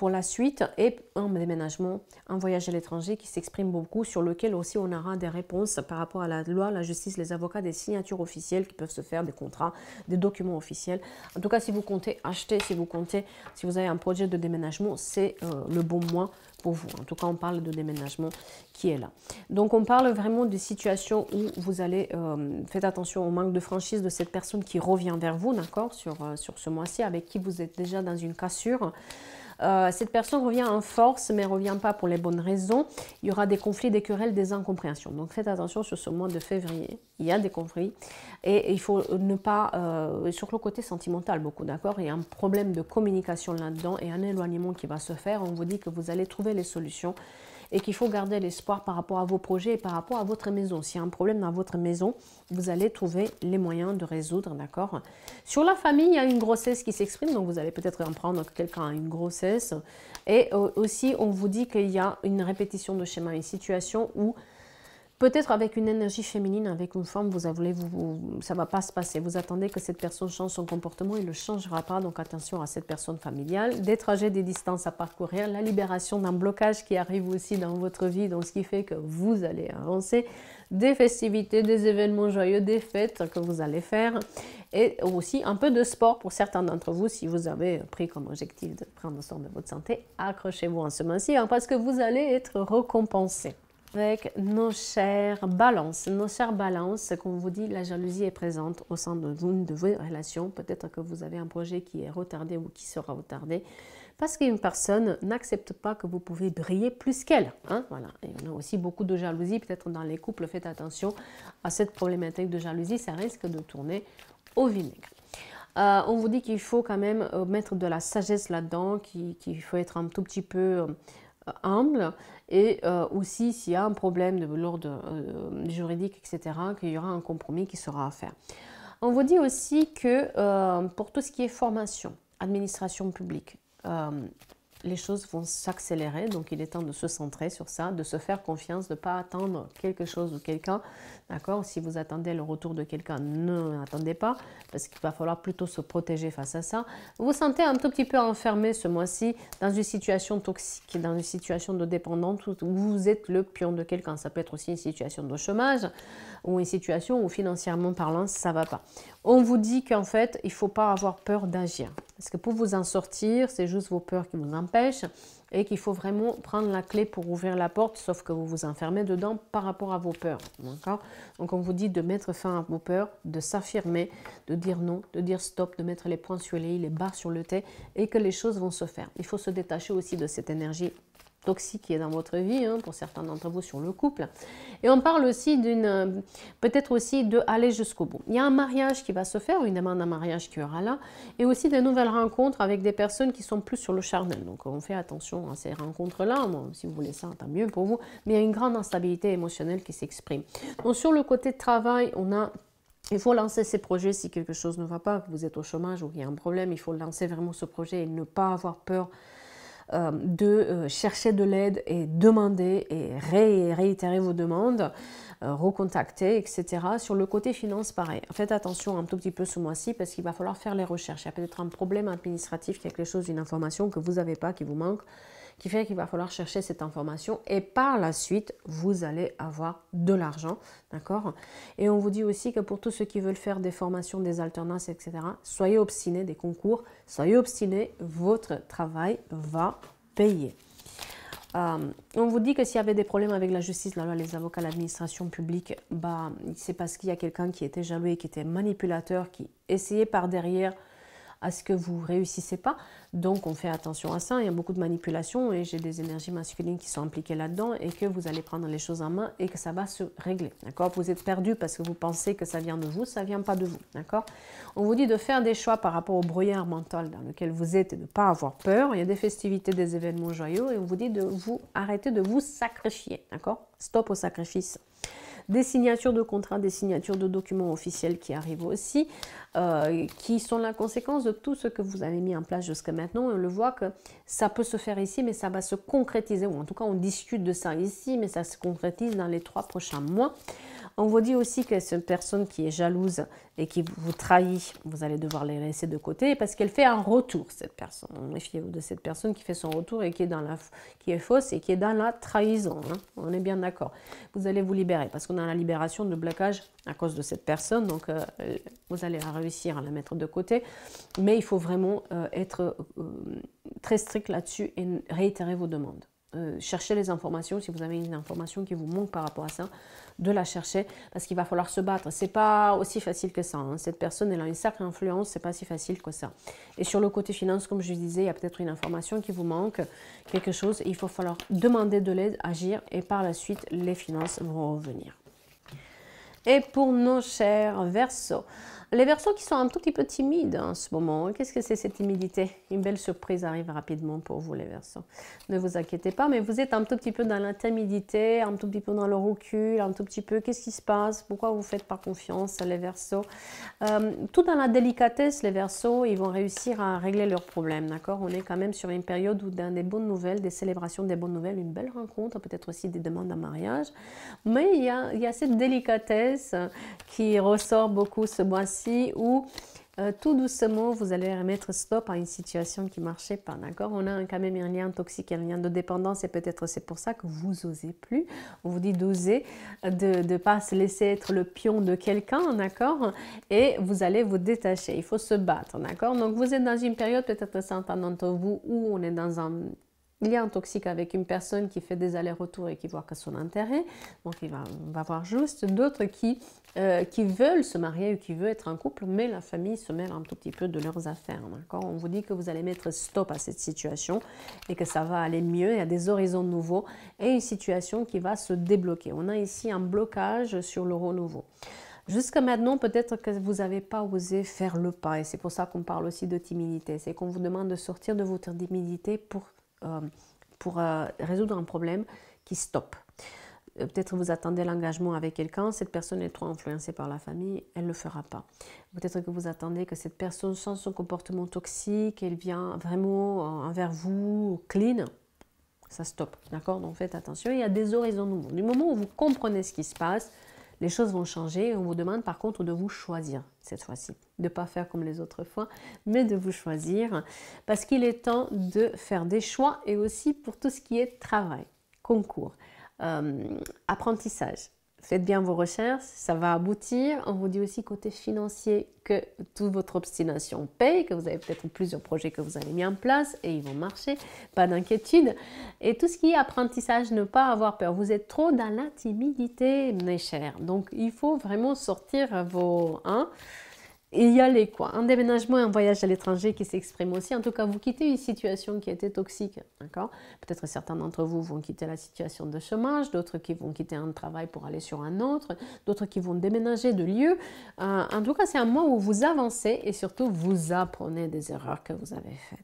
la suite, et un déménagement, un voyage à l'étranger qui s'exprime beaucoup, sur lequel aussi on aura des réponses par rapport à la loi, la justice, les avocats, des signatures officielles qui peuvent se faire, des contrats, des documents officiels. En tout cas, si vous comptez acheter, si vous avez un projet de déménagement, c'est le bon mois pour vous. En tout cas, on parle de déménagement qui est là. Donc, on parle vraiment de situations où vous allez, faites attention au manque de franchise de cette personne qui revient vers vous, d'accord, sur ce mois-ci, avec qui vous êtes déjà dans une cassure. Cette personne revient en force, mais ne revient pas pour les bonnes raisons. Il y aura des conflits, des querelles, des incompréhensions. Donc, faites attention sur ce mois de février. Il y a des conflits et il faut ne pas, sur le côté sentimental, beaucoup, d'accord? Il y a un problème de communication là-dedans et un éloignement qui va se faire. On vous dit que vous allez trouver les solutions et qu'il faut garder l'espoir par rapport à vos projets et par rapport à votre maison. S'il y a un problème dans votre maison, vous allez trouver les moyens de résoudre, d'accord? Sur la famille, il y a une grossesse qui s'exprime, donc vous allez peut-être en prendre que quelqu'un a une grossesse. Et aussi, on vous dit qu'il y a une répétition de schéma, une situation où peut-être avec une énergie féminine, avec une femme, ça ne va pas se passer. Vous attendez que cette personne change son comportement, il ne le changera pas. Donc attention à cette personne familiale. Des trajets, des distances à parcourir, la libération d'un blocage qui arrive aussi dans votre vie, donc ce qui fait que vous allez avancer. Des festivités, des événements joyeux, des fêtes que vous allez faire. Et aussi un peu de sport pour certains d'entre vous. Si vous avez pris comme objectif de prendre soin de votre santé, accrochez-vous en ce mois-ci parce que vous allez être récompensé. Avec nos chères balances, comme on vous dit, la jalousie est présente au sein de vos relations. Peut-être que vous avez un projet qui est retardé ou qui sera retardé parce qu'une personne n'accepte pas que vous pouvez briller plus qu'elle. Hein, voilà. Et on a aussi beaucoup de jalousie, peut-être dans les couples. Faites attention à cette problématique de jalousie, ça risque de tourner au vinaigre. On vous dit qu'il faut quand même mettre de la sagesse là-dedans, qu'il faut être un tout petit peu humble, et aussi s'il y a un problème de l'ordre juridique, etc., qu'il y aura un compromis qui sera à faire. On vous dit aussi que pour tout ce qui est formation, administration publique, les choses vont s'accélérer, donc il est temps de se centrer sur ça, de se faire confiance, de ne pas attendre quelque chose ou quelqu'un, d'accord? Si vous attendez le retour de quelqu'un, ne l'attendez pas, parce qu'il va falloir plutôt se protéger face à ça. Vous vous sentez un tout petit peu enfermé ce mois-ci dans une situation toxique, dans une situation de dépendance où vous êtes le pion de quelqu'un. Ça peut être aussi une situation de chômage ou une situation où financièrement parlant, ça ne va pas. On vous dit qu'en fait, il ne faut pas avoir peur d'agir. Parce que pour vous en sortir, c'est juste vos peurs qui vous empêchent et qu'il faut vraiment prendre la clé pour ouvrir la porte, sauf que vous vous enfermez dedans par rapport à vos peurs. Donc on vous dit de mettre fin à vos peurs, de s'affirmer, de dire non, de dire stop, de mettre les points sur les i, les barres sur le t et que les choses vont se faire. Il faut se détacher aussi de cette énergie toxique qui est dans votre vie, hein, pour certains d'entre vous sur le couple. Et on parle aussi d'une, peut-être aussi de aller jusqu'au bout. Il y a un mariage qui va se faire, une demande en mariage qui aura là, et aussi de nouvelles rencontres avec des personnes qui sont plus sur le charnel. Donc on fait attention à ces rencontres-là. Bon, si vous voulez ça, tant mieux pour vous. Mais il y a une grande instabilité émotionnelle qui s'exprime. Donc sur le côté de travail, il faut lancer ces projets si quelque chose ne va pas, que vous êtes au chômage ou qu'il y a un problème. Il faut lancer vraiment ce projet et ne pas avoir peur de chercher de l'aide et demander et réitérer vos demandes, recontacter, etc. Sur le côté finance, pareil. Faites attention un tout petit peu ce mois-ci parce qu'il va falloir faire les recherches. Il y a peut-être un problème administratif, quelque chose, une information que vous n'avez pas, qui vous manque, qui fait qu'il va falloir chercher cette information et par la suite, vous allez avoir de l'argent, d'accord? Et on vous dit aussi que pour tous ceux qui veulent faire des formations, des alternances, etc., soyez obstinés, des concours, soyez obstinés, votre travail va payer. On vous dit que s'il y avait des problèmes avec la justice, la loi, les avocats, l'administration publique, bah, c'est parce qu'il y a quelqu'un qui était jaloux et qui était manipulateur, qui essayait par derrière à ce que vous ne réussissez pas. Donc, on fait attention à ça. Il y a beaucoup de manipulation et j'ai des énergies masculines qui sont impliquées là-dedans et que vous allez prendre les choses en main et que ça va se régler. D'accord? Vous êtes perdu parce que vous pensez que ça vient de vous, ça ne vient pas de vous. D'accord? On vous dit de faire des choix par rapport au brouillard mental dans lequel vous êtes et de ne pas avoir peur. Il y a des festivités, des événements joyeux et on vous dit de vous arrêter de vous sacrifier. D'accord? Stop au sacrifice. Des signatures de contrats, des signatures de documents officiels qui arrivent aussi, qui sont la conséquence de tout ce que vous avez mis en place jusqu'à maintenant. On le voit que ça peut se faire ici, mais ça va se concrétiser, ou en tout cas on discute de ça ici, mais ça se concrétise dans les 3 prochains mois. On vous dit aussi que cette personne qui est jalouse et qui vous trahit, vous allez devoir les laisser de côté parce qu'elle fait un retour, cette personne. Méfiez-vous de cette personne qui fait son retour et qui est fausse et qui est dans la trahison. Hein. On est bien d'accord. Vous allez vous libérer parce qu'on a la libération de blocage à cause de cette personne. Donc, vous allez réussir à la mettre de côté. Mais il faut vraiment être très strict là-dessus et réitérer vos demandes. Cherchez les informations, si vous avez une information qui vous manque par rapport à ça, de la chercher parce qu'il va falloir se battre. C'est pas aussi facile que ça. Hein. Cette personne, elle a une sacrée influence, c'est pas si facile que ça. Et sur le côté finance, comme je disais, il y a peut-être une information qui vous manque, quelque chose, il faut falloir demander de l'aide, agir et par la suite, les finances vont revenir. Et pour nos chers Verseaux, les Verseaux qui sont un tout petit peu timides en ce moment, qu'est-ce que c'est cette timidité? Une belle surprise arrive rapidement pour vous les Verseaux. Ne vous inquiétez pas, mais vous êtes un tout petit peu dans la timidité, un tout petit peu dans le recul, un tout petit peu, qu'est-ce qui se passe? Pourquoi vous ne faites pas confiance les Verseaux? Tout dans la délicatesse, les Verseaux, ils vont réussir à régler leurs problèmes, d'accord? On est quand même sur une période où dans des bonnes nouvelles, des célébrations des bonnes nouvelles, une belle rencontre, peut-être aussi des demandes en mariage, mais il y a cette délicatesse qui ressort beaucoup ce mois-ci où tout doucement vous allez mettre stop à une situation qui ne marchait pas, d'accord? On a quand même un lien toxique, un lien de dépendance et peut-être c'est pour ça que vous n'osez plus. On vous dit d'oser, de ne pas se laisser être le pion de quelqu'un, d'accord? Et vous allez vous détacher, il faut se battre, d'accord? Donc vous êtes dans une période, peut-être certains d'entre vous, où on est dans un lien toxique avec une personne qui fait des allers-retours et qui voit que son intérêt, donc on va voir juste d'autres qui veulent se marier ou qui veulent être en couple, mais la famille se mêle un tout petit peu de leurs affaires. On vous dit que vous allez mettre stop à cette situation et que ça va aller mieux, il y a des horizons nouveaux et une situation qui va se débloquer. On a ici un blocage sur le renouveau. Jusqu'à maintenant, peut-être que vous n'avez pas osé faire le pas et c'est pour ça qu'on parle aussi de timidité. C'est qu'on vous demande de sortir de votre timidité pour résoudre un problème qui stoppe. Peut-être vous attendez l'engagement avec quelqu'un, cette personne est trop influencée par la famille, elle ne le fera pas. Peut-être que vous attendez que cette personne change son comportement toxique, elle vient vraiment envers vous clean, ça stoppe, d'accord? Donc faites attention, il y a des horizons nouveaux. Du moment où vous comprenez ce qui se passe, les choses vont changer et on vous demande par contre de vous choisir cette fois-ci. De ne pas faire comme les autres fois, mais de vous choisir parce qu'il est temps de faire des choix et aussi pour tout ce qui est travail, concours, apprentissage. Faites bien vos recherches, ça va aboutir. On vous dit aussi côté financier que toute votre obstination paye, que vous avez peut-être plusieurs projets que vous avez mis en place et ils vont marcher, pas d'inquiétude. Et tout ce qui est apprentissage, ne pas avoir peur. Vous êtes trop dans la timidité, mes chers. Donc, il faut vraiment sortir et y aller quoi. Un déménagement et un voyage à l'étranger qui s'exprime aussi. En tout cas, vous quittez une situation qui était toxique, d'accord? Peut-être certains d'entre vous vont quitter la situation de chômage, d'autres qui vont quitter un travail pour aller sur un autre, d'autres qui vont déménager de lieu. En tout cas, c'est un mois où vous avancez et surtout vous apprenez des erreurs que vous avez faites.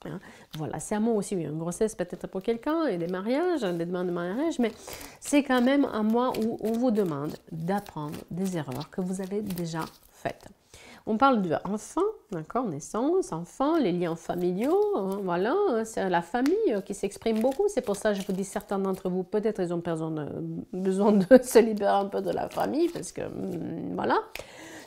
Hein. Voilà, c'est un mois aussi où il y a une grossesse peut-être pour quelqu'un et des mariages, des demandes de mariage, mais c'est quand même un mois où on vous demande d'apprendre des erreurs que vous avez déjà faites. On parle de enfants, d'accord, naissance, enfants, les liens familiaux, hein, voilà, c'est la famille qui s'exprime beaucoup. C'est pour ça que je vous dis, certains d'entre vous, peut-être ils ont besoin de se libérer un peu de la famille, parce que, voilà.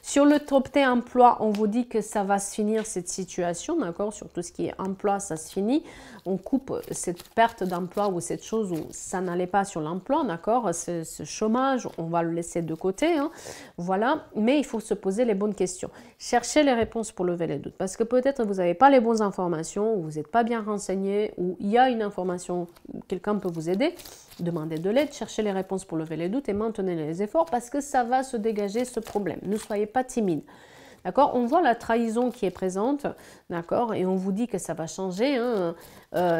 Sur le top T emploi, on vous dit que ça va se finir cette situation, d'accord? Sur tout ce qui est emploi, ça se finit. On coupe cette perte d'emploi ou cette chose où ça n'allait pas sur l'emploi, d'accord? Ce chômage, on va le laisser de côté, hein. Voilà. Mais il faut se poser les bonnes questions. Cherchez les réponses pour lever les doutes. Parce que peut-être vous n'avez pas les bonnes informations, ou vous n'êtes pas bien renseigné, ou il y a une information, quelqu'un peut vous aider. Demandez de l'aide, cherchez les réponses pour lever les doutes et maintenez les efforts parce que ça va se dégager ce problème. Ne soyez pas timide. D'accord? On voit la trahison qui est présente, d'accord? Et on vous dit que ça va changer. Hein.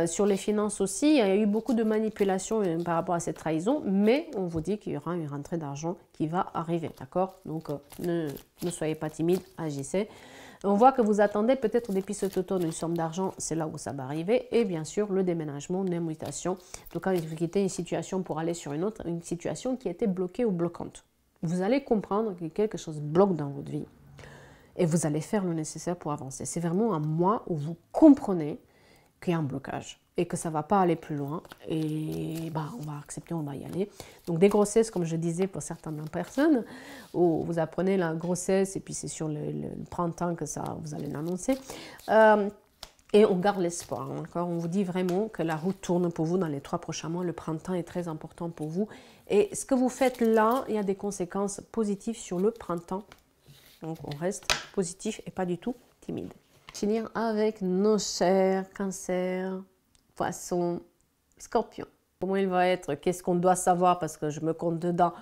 Sur les finances aussi, il y a eu beaucoup de manipulations par rapport à cette trahison, mais on vous dit qu'il y aura une rentrée d'argent qui va arriver, d'accord? Donc, ne soyez pas timide, agissez. On voit que vous attendez peut-être depuis cet automne une somme d'argent, c'est là où ça va arriver. Et bien sûr, le déménagement, une mutation. Donc, quand vous quittez une situation pour aller sur une autre, une situation qui était bloquée ou bloquante. Vous allez comprendre que quelque chose bloque dans votre vie. Et vous allez faire le nécessaire pour avancer. C'est vraiment un mois où vous comprenez qu'il y a un blocage et que ça ne va pas aller plus loin. Et bah, on va accepter, on va y aller. Donc des grossesses, comme je disais pour certaines personnes, où vous apprenez la grossesse et puis c'est sur le printemps que ça, vous allez l'annoncer. Et on garde l'espoir. Hein, on vous dit vraiment que la route tourne pour vous dans les 3 prochains mois. Le printemps est très important pour vous. Et ce que vous faites là, il y a des conséquences positives sur le printemps. Donc on reste positif et pas du tout timide. Finir avec nos chers Cancer, Poisson, Scorpion. Comment il va être? Qu'est-ce qu'on doit savoir? Parce que je me compte dedans.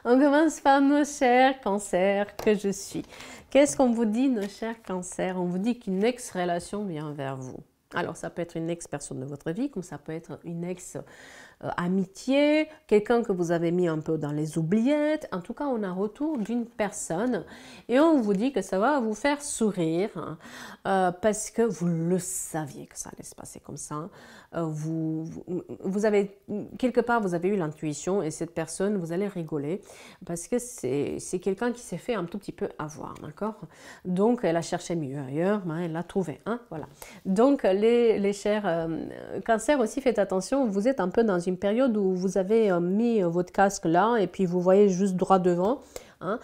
On commence par nos chers Cancer que je suis. Qu'est-ce qu'on vous dit, nos chers Cancer? On vous dit qu'une ex-relation vient vers vous. Alors, ça peut être une ex-personne de votre vie, comme ça peut être une ex-amitié, quelqu'un que vous avez mis un peu dans les oubliettes. En tout cas, on a un retour d'une personne et on vous dit que ça va vous faire sourire parce que vous le saviez que ça allait se passer comme ça. Vous avez, quelque part, vous avez eu l'intuition et cette personne, vous allez rigoler parce que c'est quelqu'un qui s'est fait un tout petit peu avoir, d'accord? Donc, elle a cherché mieux ailleurs, mais elle l'a trouvé, hein, voilà. Donc, les chers Cancer aussi, faites attention, vous êtes un peu dans une période où vous avez mis votre casque là et puis vous voyez juste droit devant. Hein.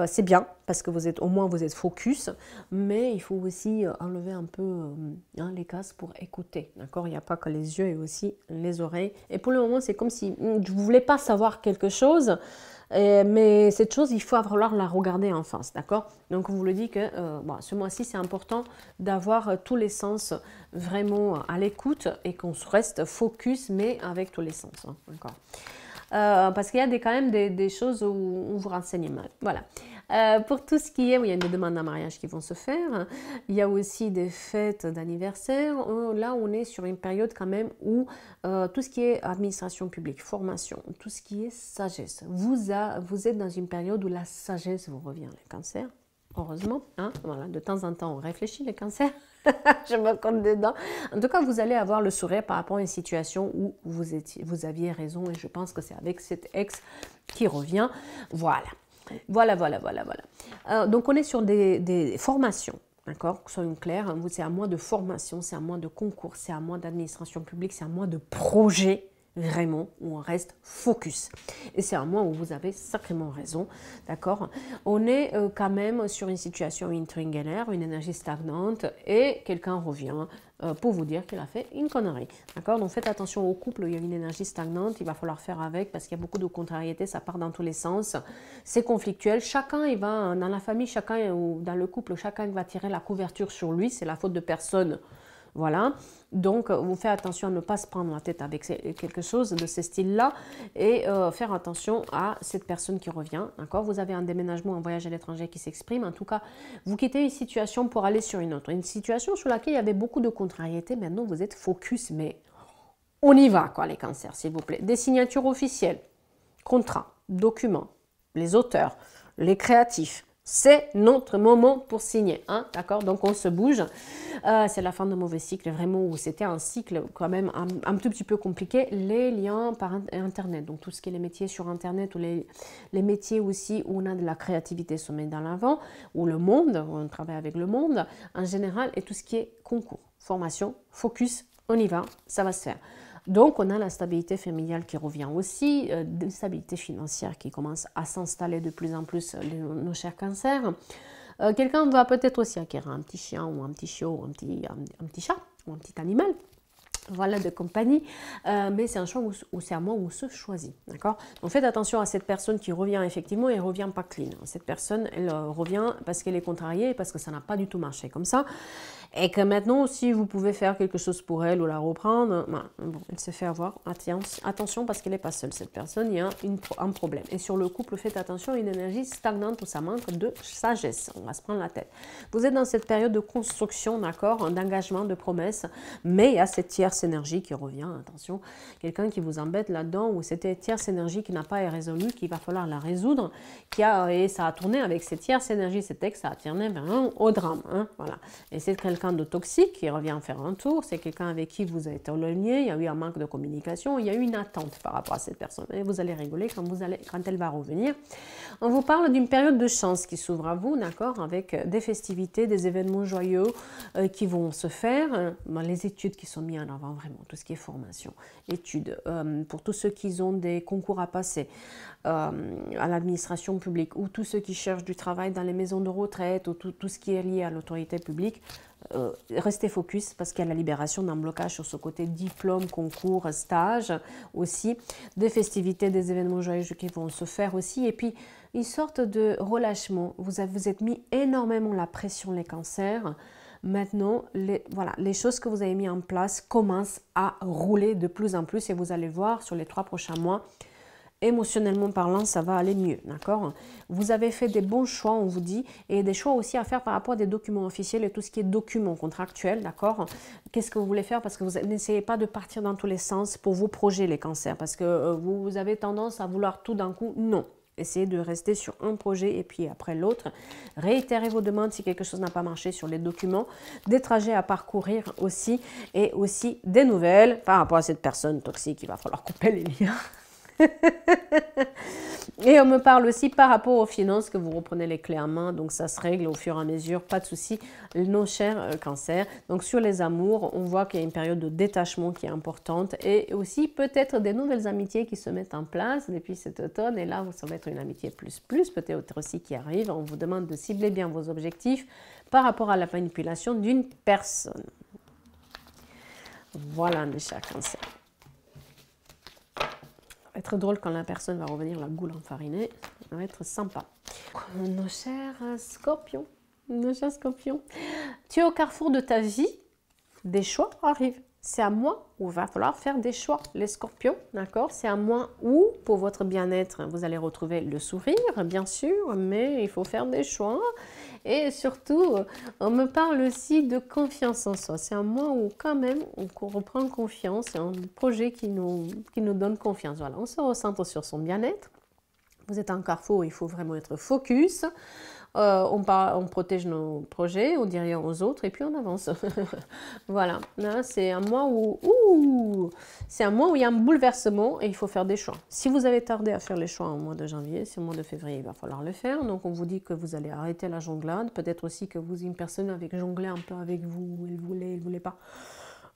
C'est bien parce que au moins vous êtes focus, mais il faut aussi enlever un peu les casques pour écouter. D'accord? Il n'y a pas que les yeux et aussi les oreilles. Et pour le moment, c'est comme si vous ne voulez pas savoir quelque chose. Mais cette chose, il faut falloir la regarder en face, d'accord? Donc, on vous le dit que bon, ce mois-ci, c'est important d'avoir tous les sens vraiment à l'écoute et qu'on reste focus, mais avec tous les sens, hein, d'accord? Parce qu'il y a quand même des choses où on vous renseigne mal. Voilà. Pour tout ce qui est, il y a des demandes en mariage qui vont se faire. Il y a aussi des fêtes d'anniversaire. Là, on est sur une période quand même où tout ce qui est administration publique, formation, tout ce qui est sagesse. Vous êtes dans une période où la sagesse vous revient, les cancers. Heureusement, hein, voilà, de temps en temps, on réfléchit, les cancers. Je me compte dedans. En tout cas, vous allez avoir le sourire par rapport à une situation où vous aviez raison et je pense que c'est avec cet ex qui revient. Voilà. Voilà. Donc, on est sur des formations. D'accord? Soyons clairs, c'est un mois de formation, c'est un mois de concours, c'est un mois d'administration publique, c'est un mois de projet. Vraiment, où on reste focus. Et c'est un mois où vous avez sacrément raison, d'accord? On est quand même sur une situation intringulaire, une énergie stagnante, et quelqu'un revient pour vous dire qu'il a fait une connerie, d'accord? Donc faites attention au couple, il y a une énergie stagnante, il va falloir faire avec, parce qu'il y a beaucoup de contrariétés, ça part dans tous les sens, c'est conflictuel, chacun, il va, dans la famille, chacun, ou dans le couple, chacun va tirer la couverture sur lui, c'est la faute de personne. Voilà, donc vous faites attention à ne pas se prendre la tête avec quelque chose de ce style-là et faire attention à cette personne qui revient, d'accord? Vous avez un déménagement, un voyage à l'étranger qui s'exprime. En tout cas, vous quittez une situation pour aller sur une autre. Une situation sur laquelle il y avait beaucoup de contrariétés. Maintenant, vous êtes focus, mais on y va, quoi, les cancers, s'il vous plaît. Des signatures officielles, contrats, documents, les auteurs, les créatifs. C'est notre moment pour signer, hein, d'accord? Donc on se bouge. C'est la fin d'un mauvais cycle, vraiment, où c'était un cycle quand même un tout petit peu compliqué. Les liens par Internet, donc tout ce qui est les métiers sur Internet, ou les métiers aussi où on a de la créativité se met dans l'avant, ou le monde, où on travaille avec le monde en général, et tout ce qui est concours, formation, focus, on y va, ça va se faire. Donc, on a la stabilité familiale qui revient aussi, une stabilité financière qui commence à s'installer de plus en plus, nos chers cancers. Quelqu'un va peut-être aussi acquérir un petit chien ou un petit chiot, ou un petit chat ou un petit animal. Voilà, de compagnie, mais c'est un choix où c'est à moi où on se choisit, d'accord? Donc faites attention à cette personne qui revient effectivement, et elle revient pas clean. Cette personne, elle revient parce qu'elle est contrariée, parce que ça n'a pas du tout marché comme ça, et que maintenant, si vous pouvez faire quelque chose pour elle ou la reprendre, bon, elle se fait avoir. Attention parce qu'elle n'est pas seule, cette personne, il y a un problème. Et sur le couple, faites attention, une énergie stagnante où ça manque de sagesse, on va se prendre la tête. Vous êtes dans cette période de construction, d'accord, d'engagement, de promesses, mais il y a cette tierce énergie qui revient, attention, quelqu'un qui vous embête là-dedans, ou cette tierce énergie qui n'a pas été résolue, qu'il va falloir la résoudre, et ça a tourné avec cette tierce énergie, cet ex, ça a tourné vers au drame, hein, voilà. Et c'est quelqu'un de toxique qui revient faire un tour, c'est quelqu'un avec qui vous êtes éloigné, il y a eu un manque de communication, il y a eu une attente par rapport à cette personne, et vous allez rigoler quand elle va revenir. On vous parle d'une période de chance qui s'ouvre à vous, d'accord, avec des festivités, des événements joyeux qui vont se faire, les études qui sont mises en avant, vraiment, tout ce qui est formation, études, pour tous ceux qui ont des concours à passer à l'administration publique, ou tous ceux qui cherchent du travail dans les maisons de retraite, ou tout ce qui est lié à l'autorité publique, restez focus parce qu'il y a la libération d'un blocage sur ce côté diplôme, concours, stage aussi, des festivités, des événements joyeux qui vont se faire aussi, et puis une sorte de relâchement. Vous êtes mis énormément la pression, les cancers. Maintenant, les choses que vous avez mis en place commencent à rouler de plus en plus, et vous allez voir sur les 3 prochains mois, émotionnellement parlant, ça va aller mieux, d'accord? Vous avez fait des bons choix, on vous dit, et des choix aussi à faire par rapport à des documents officiels et tout ce qui est documents contractuels, d'accord? Qu'est-ce que vous voulez faire? Parce que vous n'essayez pas de partir dans tous les sens pour vos projets, les cancers, parce que vous avez tendance à vouloir tout d'un coup. Non. Essayez de rester sur un projet et puis après l'autre. Réitérez vos demandes si quelque chose n'a pas marché sur les documents. Des trajets à parcourir aussi, et aussi des nouvelles par rapport à cette personne toxique. Il va falloir couper les liens. Et on me parle aussi par rapport aux finances, que vous reprenez les clés en main, donc ça se règle au fur et à mesure, pas de souci, nos chers cancers. Donc sur les amours, on voit qu'il y a une période de détachement qui est importante, et aussi peut-être des nouvelles amitiés qui se mettent en place depuis cet automne, et là ça va être une amitié plus, peut-être aussi qui arrive. On vous demande de cibler bien vos objectifs par rapport à la manipulation d'une personne. Voilà mes chers cancers. Être drôle quand la personne va revenir la goule enfarinée, ça va être sympa. Nos chers scorpions, tu es au carrefour de ta vie, des choix arrivent. C'est à moi où il va falloir faire des choix, les scorpions, d'accord? C'est à moi où, pour votre bien-être, vous allez retrouver le sourire, bien sûr, mais il faut faire des choix. Et surtout, on me parle aussi de confiance en soi. C'est un mois où quand même on reprend confiance, c'est un projet qui nous donne confiance. Voilà, on se recentre sur son bien-être. Vous êtes un carrefour, il faut vraiment être focus. On protège nos projets, on dit rien aux autres et puis on avance. Voilà, c'est un mois où il y a un bouleversement et il faut faire des choix. Si vous avez tardé à faire les choix au mois de janvier, c'est au mois de février, il va falloir le faire. Donc on vous dit que vous allez arrêter la jonglade. Peut-être aussi que vous, une personne avec jonglé un peu avec vous, elle voulait pas.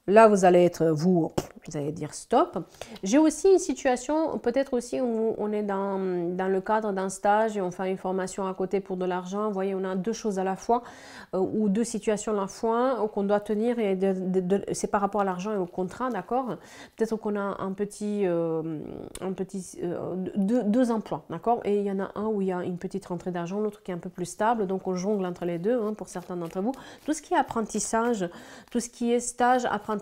Là, vous allez être, vous allez dire stop. J'ai aussi une situation, peut-être aussi où on est dans le cadre d'un stage et on fait une formation à côté pour de l'argent. Vous voyez, on a deux choses à la fois ou deux situations à la fois qu'on doit tenir. Et c'est par rapport à l'argent et au contrat, d'accord? Peut-être qu'on a deux emplois, d'accord? Et il y en a un où il y a une petite rentrée d'argent, l'autre qui est un peu plus stable. Donc, on jongle entre les deux pour certains d'entre vous. Tout ce qui est apprentissage, tout ce qui est stage, apprentissage,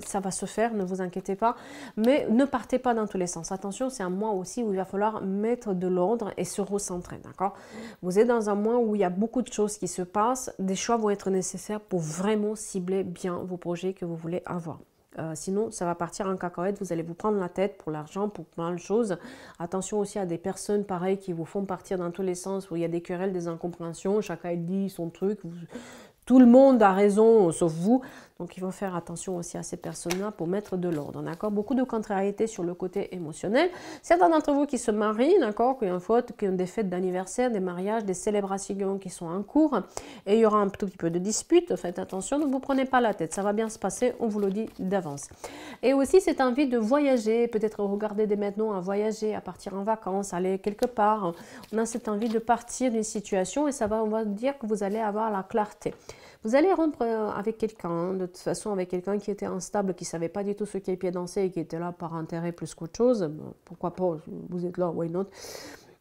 ça va se faire, ne vous inquiétez pas. Mais ne partez pas dans tous les sens. Attention, c'est un mois aussi où il va falloir mettre de l'ordre et se recentrer, d'accord? Vous êtes dans un mois où il y a beaucoup de choses qui se passent. Des choix vont être nécessaires pour vraiment cibler bien vos projets que vous voulez avoir. Sinon, ça va partir en cacahuète, vous allez vous prendre la tête pour l'argent, pour plein de choses. Attention aussi à des personnes pareilles qui vous font partir dans tous les sens, où il y a des querelles, des incompréhensions, chacun dit son truc. Tout le monde a raison, sauf vous. Donc, il faut faire attention aussi à ces personnes-là pour mettre de l'ordre, d'accord? Beaucoup de contrariétés sur le côté émotionnel. Certains d'entre vous qui se marient, d'accord, qui ont des fêtes d'anniversaire, des mariages, des célébrations qui sont en cours. Et il y aura un tout petit peu de disputes. Faites attention, ne vous prenez pas la tête. Ça va bien se passer, on vous le dit d'avance. Et aussi, cette envie de voyager, peut-être regarder dès maintenant à voyager, à partir en vacances, aller quelque part. On a cette envie de partir d'une situation et ça va, on va dire que vous allez avoir la clarté. Vous allez rompre avec quelqu'un, de toute façon avec quelqu'un qui était instable, qui ne savait pas du tout ce qu'est pied danser et qui était là par intérêt plus qu'autre chose. Pourquoi pas, vous êtes là, why not?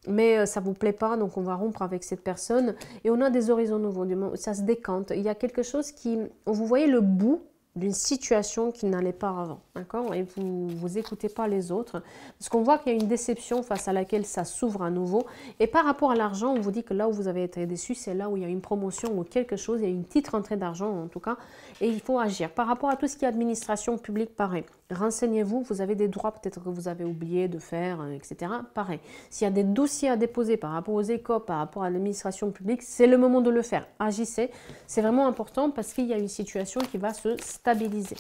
Mais ça ne vous plaît pas, donc on va rompre avec cette personne. Et on a des horizons nouveaux, ça se décante. Il y a quelque chose qui, vous voyez le bout d'une situation qui n'allait pas avant, d'accord? Et vous écoutez pas les autres, parce qu'on voit qu'il y a une déception face à laquelle ça s'ouvre à nouveau. Et par rapport à l'argent, on vous dit que là où vous avez été déçu, c'est là où il y a une promotion ou quelque chose, il y a une petite rentrée d'argent en tout cas, et il faut agir. Par rapport à tout ce qui est administration publique, pareil. Renseignez-vous, vous avez des droits peut-être que vous avez oublié de faire, etc. Pareil. S'il y a des dossiers à déposer par rapport aux écoles, par rapport à l'administration publique, c'est le moment de le faire. Agissez. C'est vraiment important parce qu'il y a une situation qui va se stabiliser.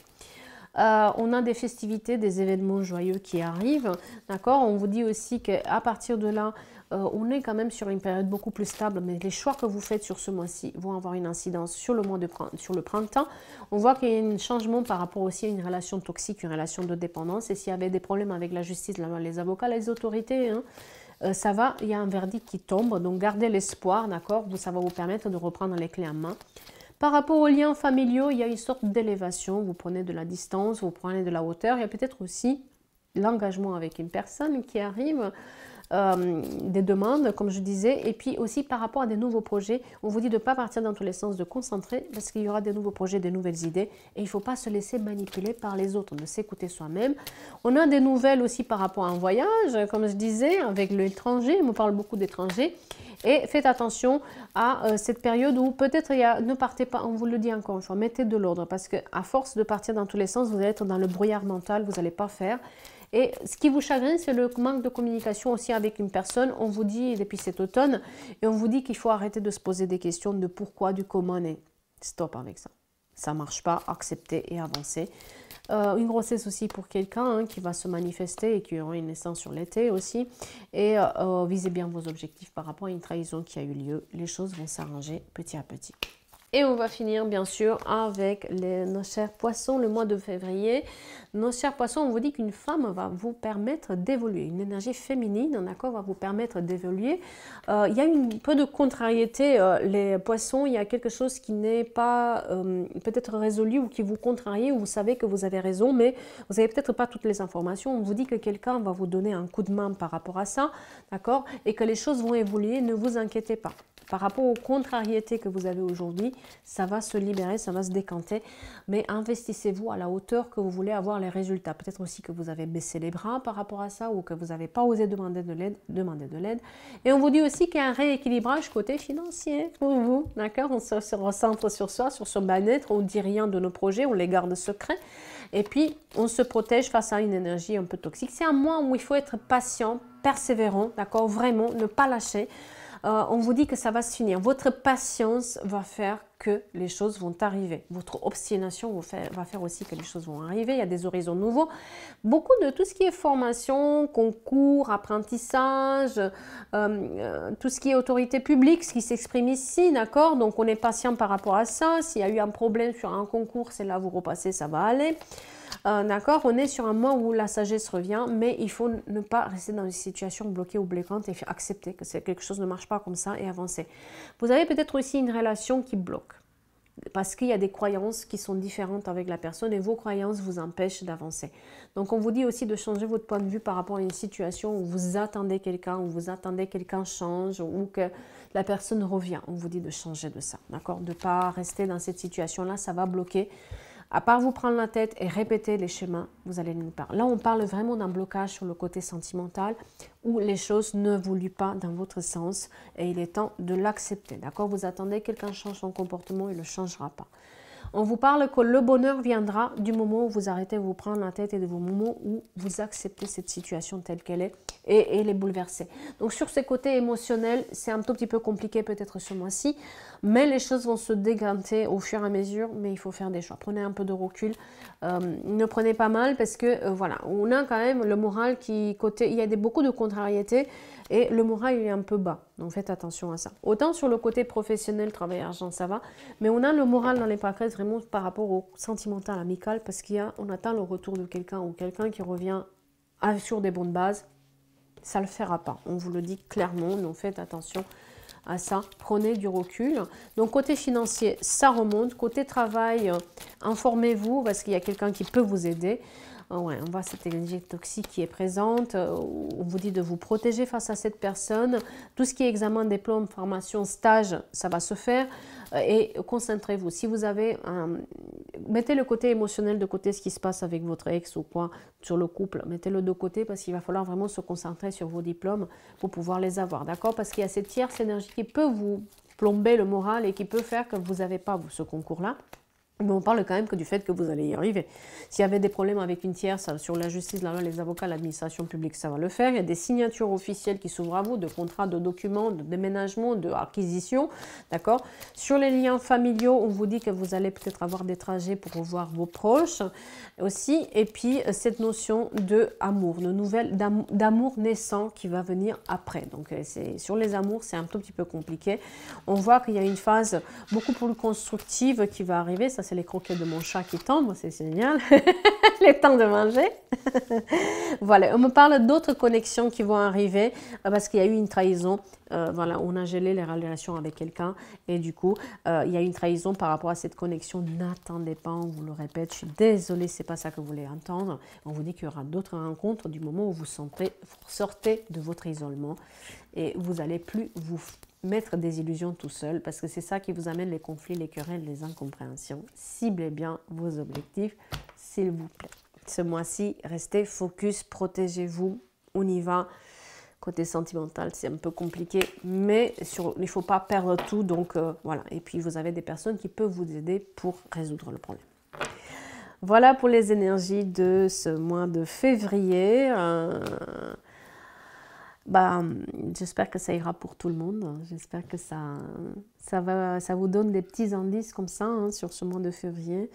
On a des festivités, des événements joyeux qui arrivent, d'accord? On vous dit aussi qu'à partir de là, on est quand même sur une période beaucoup plus stable, mais les choix que vous faites sur ce mois-ci vont avoir une incidence sur le printemps. On voit qu'il y a un changement par rapport aussi à une relation toxique, une relation de dépendance. Et s'il y avait des problèmes avec la justice, les avocats, les autorités, ça va, il y a un verdict qui tombe. Donc gardez l'espoir, d'accord? Ça va vous permettre de reprendre les clés en main. Par rapport aux liens familiaux, il y a une sorte d'élévation. Vous prenez de la distance, vous prenez de la hauteur. Il y a peut-être aussi l'engagement avec une personne qui arrive, des demandes, comme je disais. Et puis aussi par rapport à des nouveaux projets, on vous dit de ne pas partir dans tous les sens, de concentrer parce qu'il y aura des nouveaux projets, des nouvelles idées. Et il ne faut pas se laisser manipuler par les autres, de s'écouter soi-même. On a des nouvelles aussi par rapport à un voyage, comme je disais, avec l'étranger. On me parle beaucoup d'étrangers. Et faites attention à cette période où peut-être ne partez pas, on vous le dit encore une fois, mettez de l'ordre parce qu'à force de partir dans tous les sens, vous allez être dans le brouillard mental, vous n'allez pas faire. Et ce qui vous chagrine, c'est le manque de communication aussi avec une personne. On vous dit, depuis cet automne, et on vous dit qu'il faut arrêter de se poser des questions de pourquoi, du comment, et stop avec ça. Ça ne marche pas, acceptez et avancez. Une grossesse aussi pour quelqu'un qui va se manifester et qui aura une naissance sur l'été aussi. Et visez bien vos objectifs par rapport à une trahison qui a eu lieu. Les choses vont s'arranger petit à petit. Et on va finir bien sûr avec nos chers poissons, le mois de février. Nos chers poissons, on vous dit qu'une femme va vous permettre d'évoluer. Une énergie féminine, d'accord, va vous permettre d'évoluer. Il y a un peu de contrariété, les poissons, il y a quelque chose qui n'est pas peut-être résolu ou qui vous contrarie, ou vous savez que vous avez raison, mais vous n'avez peut-être pas toutes les informations. On vous dit que quelqu'un va vous donner un coup de main par rapport à ça, d'accord, et que les choses vont évoluer, ne vous inquiétez pas. Par rapport aux contrariétés que vous avez aujourd'hui, ça va se libérer, ça va se décanter. Mais investissez-vous à la hauteur que vous voulez avoir les résultats. Peut-être aussi que vous avez baissé les bras par rapport à ça ou que vous n'avez pas osé demander de l'aide. Demandez de l'aide. Et on vous dit aussi qu'il y a un rééquilibrage côté financier pour vous. D'accord? On se recentre sur soi, sur son bien-être. On ne dit rien de nos projets, on les garde secrets. Et puis, on se protège face à une énergie un peu toxique. C'est un mois où il faut être patient, persévérant, d'accord? Vraiment, ne pas lâcher. on vous dit que ça va se finir. Votre patience va faire que les choses vont arriver. Votre obstination va faire aussi que les choses vont arriver. Il y a des horizons nouveaux. Beaucoup de tout ce qui est formation, concours, apprentissage, tout ce qui est autorité publique, ce qui s'exprime ici, d'accord? Donc, on est patient par rapport à ça. S'il y a eu un problème sur un concours, c'est là, vous repassez, ça va aller. D'accord, on est sur un mois où la sagesse revient, mais il faut ne pas rester dans une situation bloquée ou bloquante et accepter que quelque chose ne marche pas comme ça et avancer. Vous avez peut-être aussi une relation qui bloque parce qu'il y a des croyances qui sont différentes avec la personne et vos croyances vous empêchent d'avancer. Donc on vous dit aussi de changer votre point de vue par rapport à une situation où vous attendez quelqu'un, où vous attendez quelqu'un change ou que la personne revient. On vous dit de changer de ça, d'accord? De ne pas rester dans cette situation-là, ça va bloquer. À part vous prendre la tête et répéter les schémas, vous allez nulle part. Là, on parle vraiment d'un blocage sur le côté sentimental où les choses ne évoluent pas dans votre sens et il est temps de l'accepter. D'accord? Vous attendez que quelqu'un change son comportement, il ne le changera pas. On vous parle que le bonheur viendra du moment où vous arrêtez de vous prendre la tête et du moment où vous acceptez cette situation telle qu'elle est et les bouleverser. Donc sur ces côtés émotionnels, c'est un tout petit peu compliqué peut-être ce mois-ci, mais les choses vont se déganter au fur et à mesure, mais il faut faire des choix. Prenez un peu de recul, ne prenez pas mal parce que voilà, on a quand même le moral il y a beaucoup de contrariétés et le moral il est un peu bas, donc faites attention à ça. Autant sur le côté professionnel, travail argent, ça va, mais on a le moral dans les pâquerettes vraiment par rapport au sentimental, amical, parce on attend le retour de quelqu'un ou quelqu'un qui revient sur des bonnes bases. Ça ne le fera pas, on vous le dit clairement, donc faites attention à ça, prenez du recul. Donc côté financier, ça remonte, côté travail, informez-vous parce qu'il y a quelqu'un qui peut vous aider. Ouais, on voit cette énergie toxique qui est présente, on vous dit de vous protéger face à cette personne. Tout ce qui est examen, diplôme, formation, stage, ça va se faire et concentrez-vous. Si vous avez, mettez le côté émotionnel de côté, ce qui se passe avec votre ex ou quoi, sur le couple, mettez-le de côté parce qu'il va falloir vraiment se concentrer sur vos diplômes pour pouvoir les avoir, d'accord? Parce qu'il y a cette tierce énergie qui peut vous plomber le moral et qui peut faire que vous n'avez pas ce concours-là. Mais on parle quand même que du fait que vous allez y arriver. S'il y avait des problèmes avec une tierce sur la justice, la loi, les avocats, l'administration publique, ça va le faire. Il y a des signatures officielles qui s'ouvrent à vous, de contrats, de documents, de déménagement, de acquisition. D'accord? Sur les liens familiaux, on vous dit que vous allez peut-être avoir des trajets pour revoir vos proches aussi. Et puis, cette notion d'amour, d'amour naissant qui va venir après. Donc, sur les amours, c'est un tout petit peu compliqué. On voit qu'il y a une phase beaucoup plus constructive qui va arriver. Ça, c'est les croquettes de mon chat qui tombent, c'est génial. Les temps de manger. Voilà, on me parle d'autres connexions qui vont arriver parce qu'il y a eu une trahison. Voilà, on a gelé les relations avec quelqu'un et du coup, il y a une trahison par rapport à cette connexion. N'attendez pas, on vous le répète, je suis désolée, c'est pas ça que vous voulez entendre. On vous dit qu'il y aura d'autres rencontres du moment où vous sortez de votre isolement et vous n'allez plus vous mettre des illusions tout seul parce que c'est ça qui vous amène les conflits, les querelles, les incompréhensions. Ciblez bien vos objectifs, s'il vous plaît. Ce mois-ci, restez focus, protégez-vous, on y va. Côté sentimental, c'est un peu compliqué, mais il ne faut pas perdre tout, donc voilà. Et puis, vous avez des personnes qui peuvent vous aider pour résoudre le problème. Voilà pour les énergies de ce mois de février. J'espère que ça ira pour tout le monde. J'espère que ça vous donne des petits indices comme ça sur ce mois de février.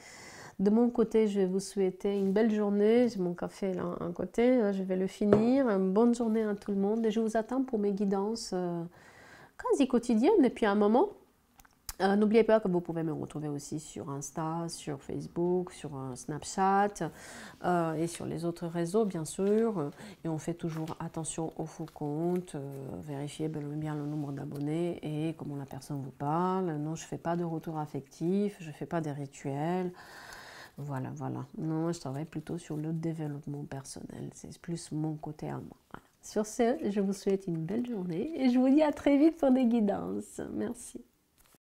De mon côté, je vais vous souhaiter une belle journée. J'ai mon café là à côté, je vais le finir. Une bonne journée à tout le monde et je vous attends pour mes guidances quasi quotidiennes. Et puis à un moment, n'oubliez pas que vous pouvez me retrouver aussi sur Insta, sur Facebook, sur Snapchat et sur les autres réseaux bien sûr. Et on fait toujours attention aux faux comptes, vérifiez bien le nombre d'abonnés et comment la personne vous parle. Non, je ne fais pas de retour affectif, je ne fais pas des rituels. Voilà. Non, je travaille plutôt sur le développement personnel. C'est plus mon côté à moi. Voilà. Sur ce, je vous souhaite une belle journée et je vous dis à très vite pour des guidances. Merci.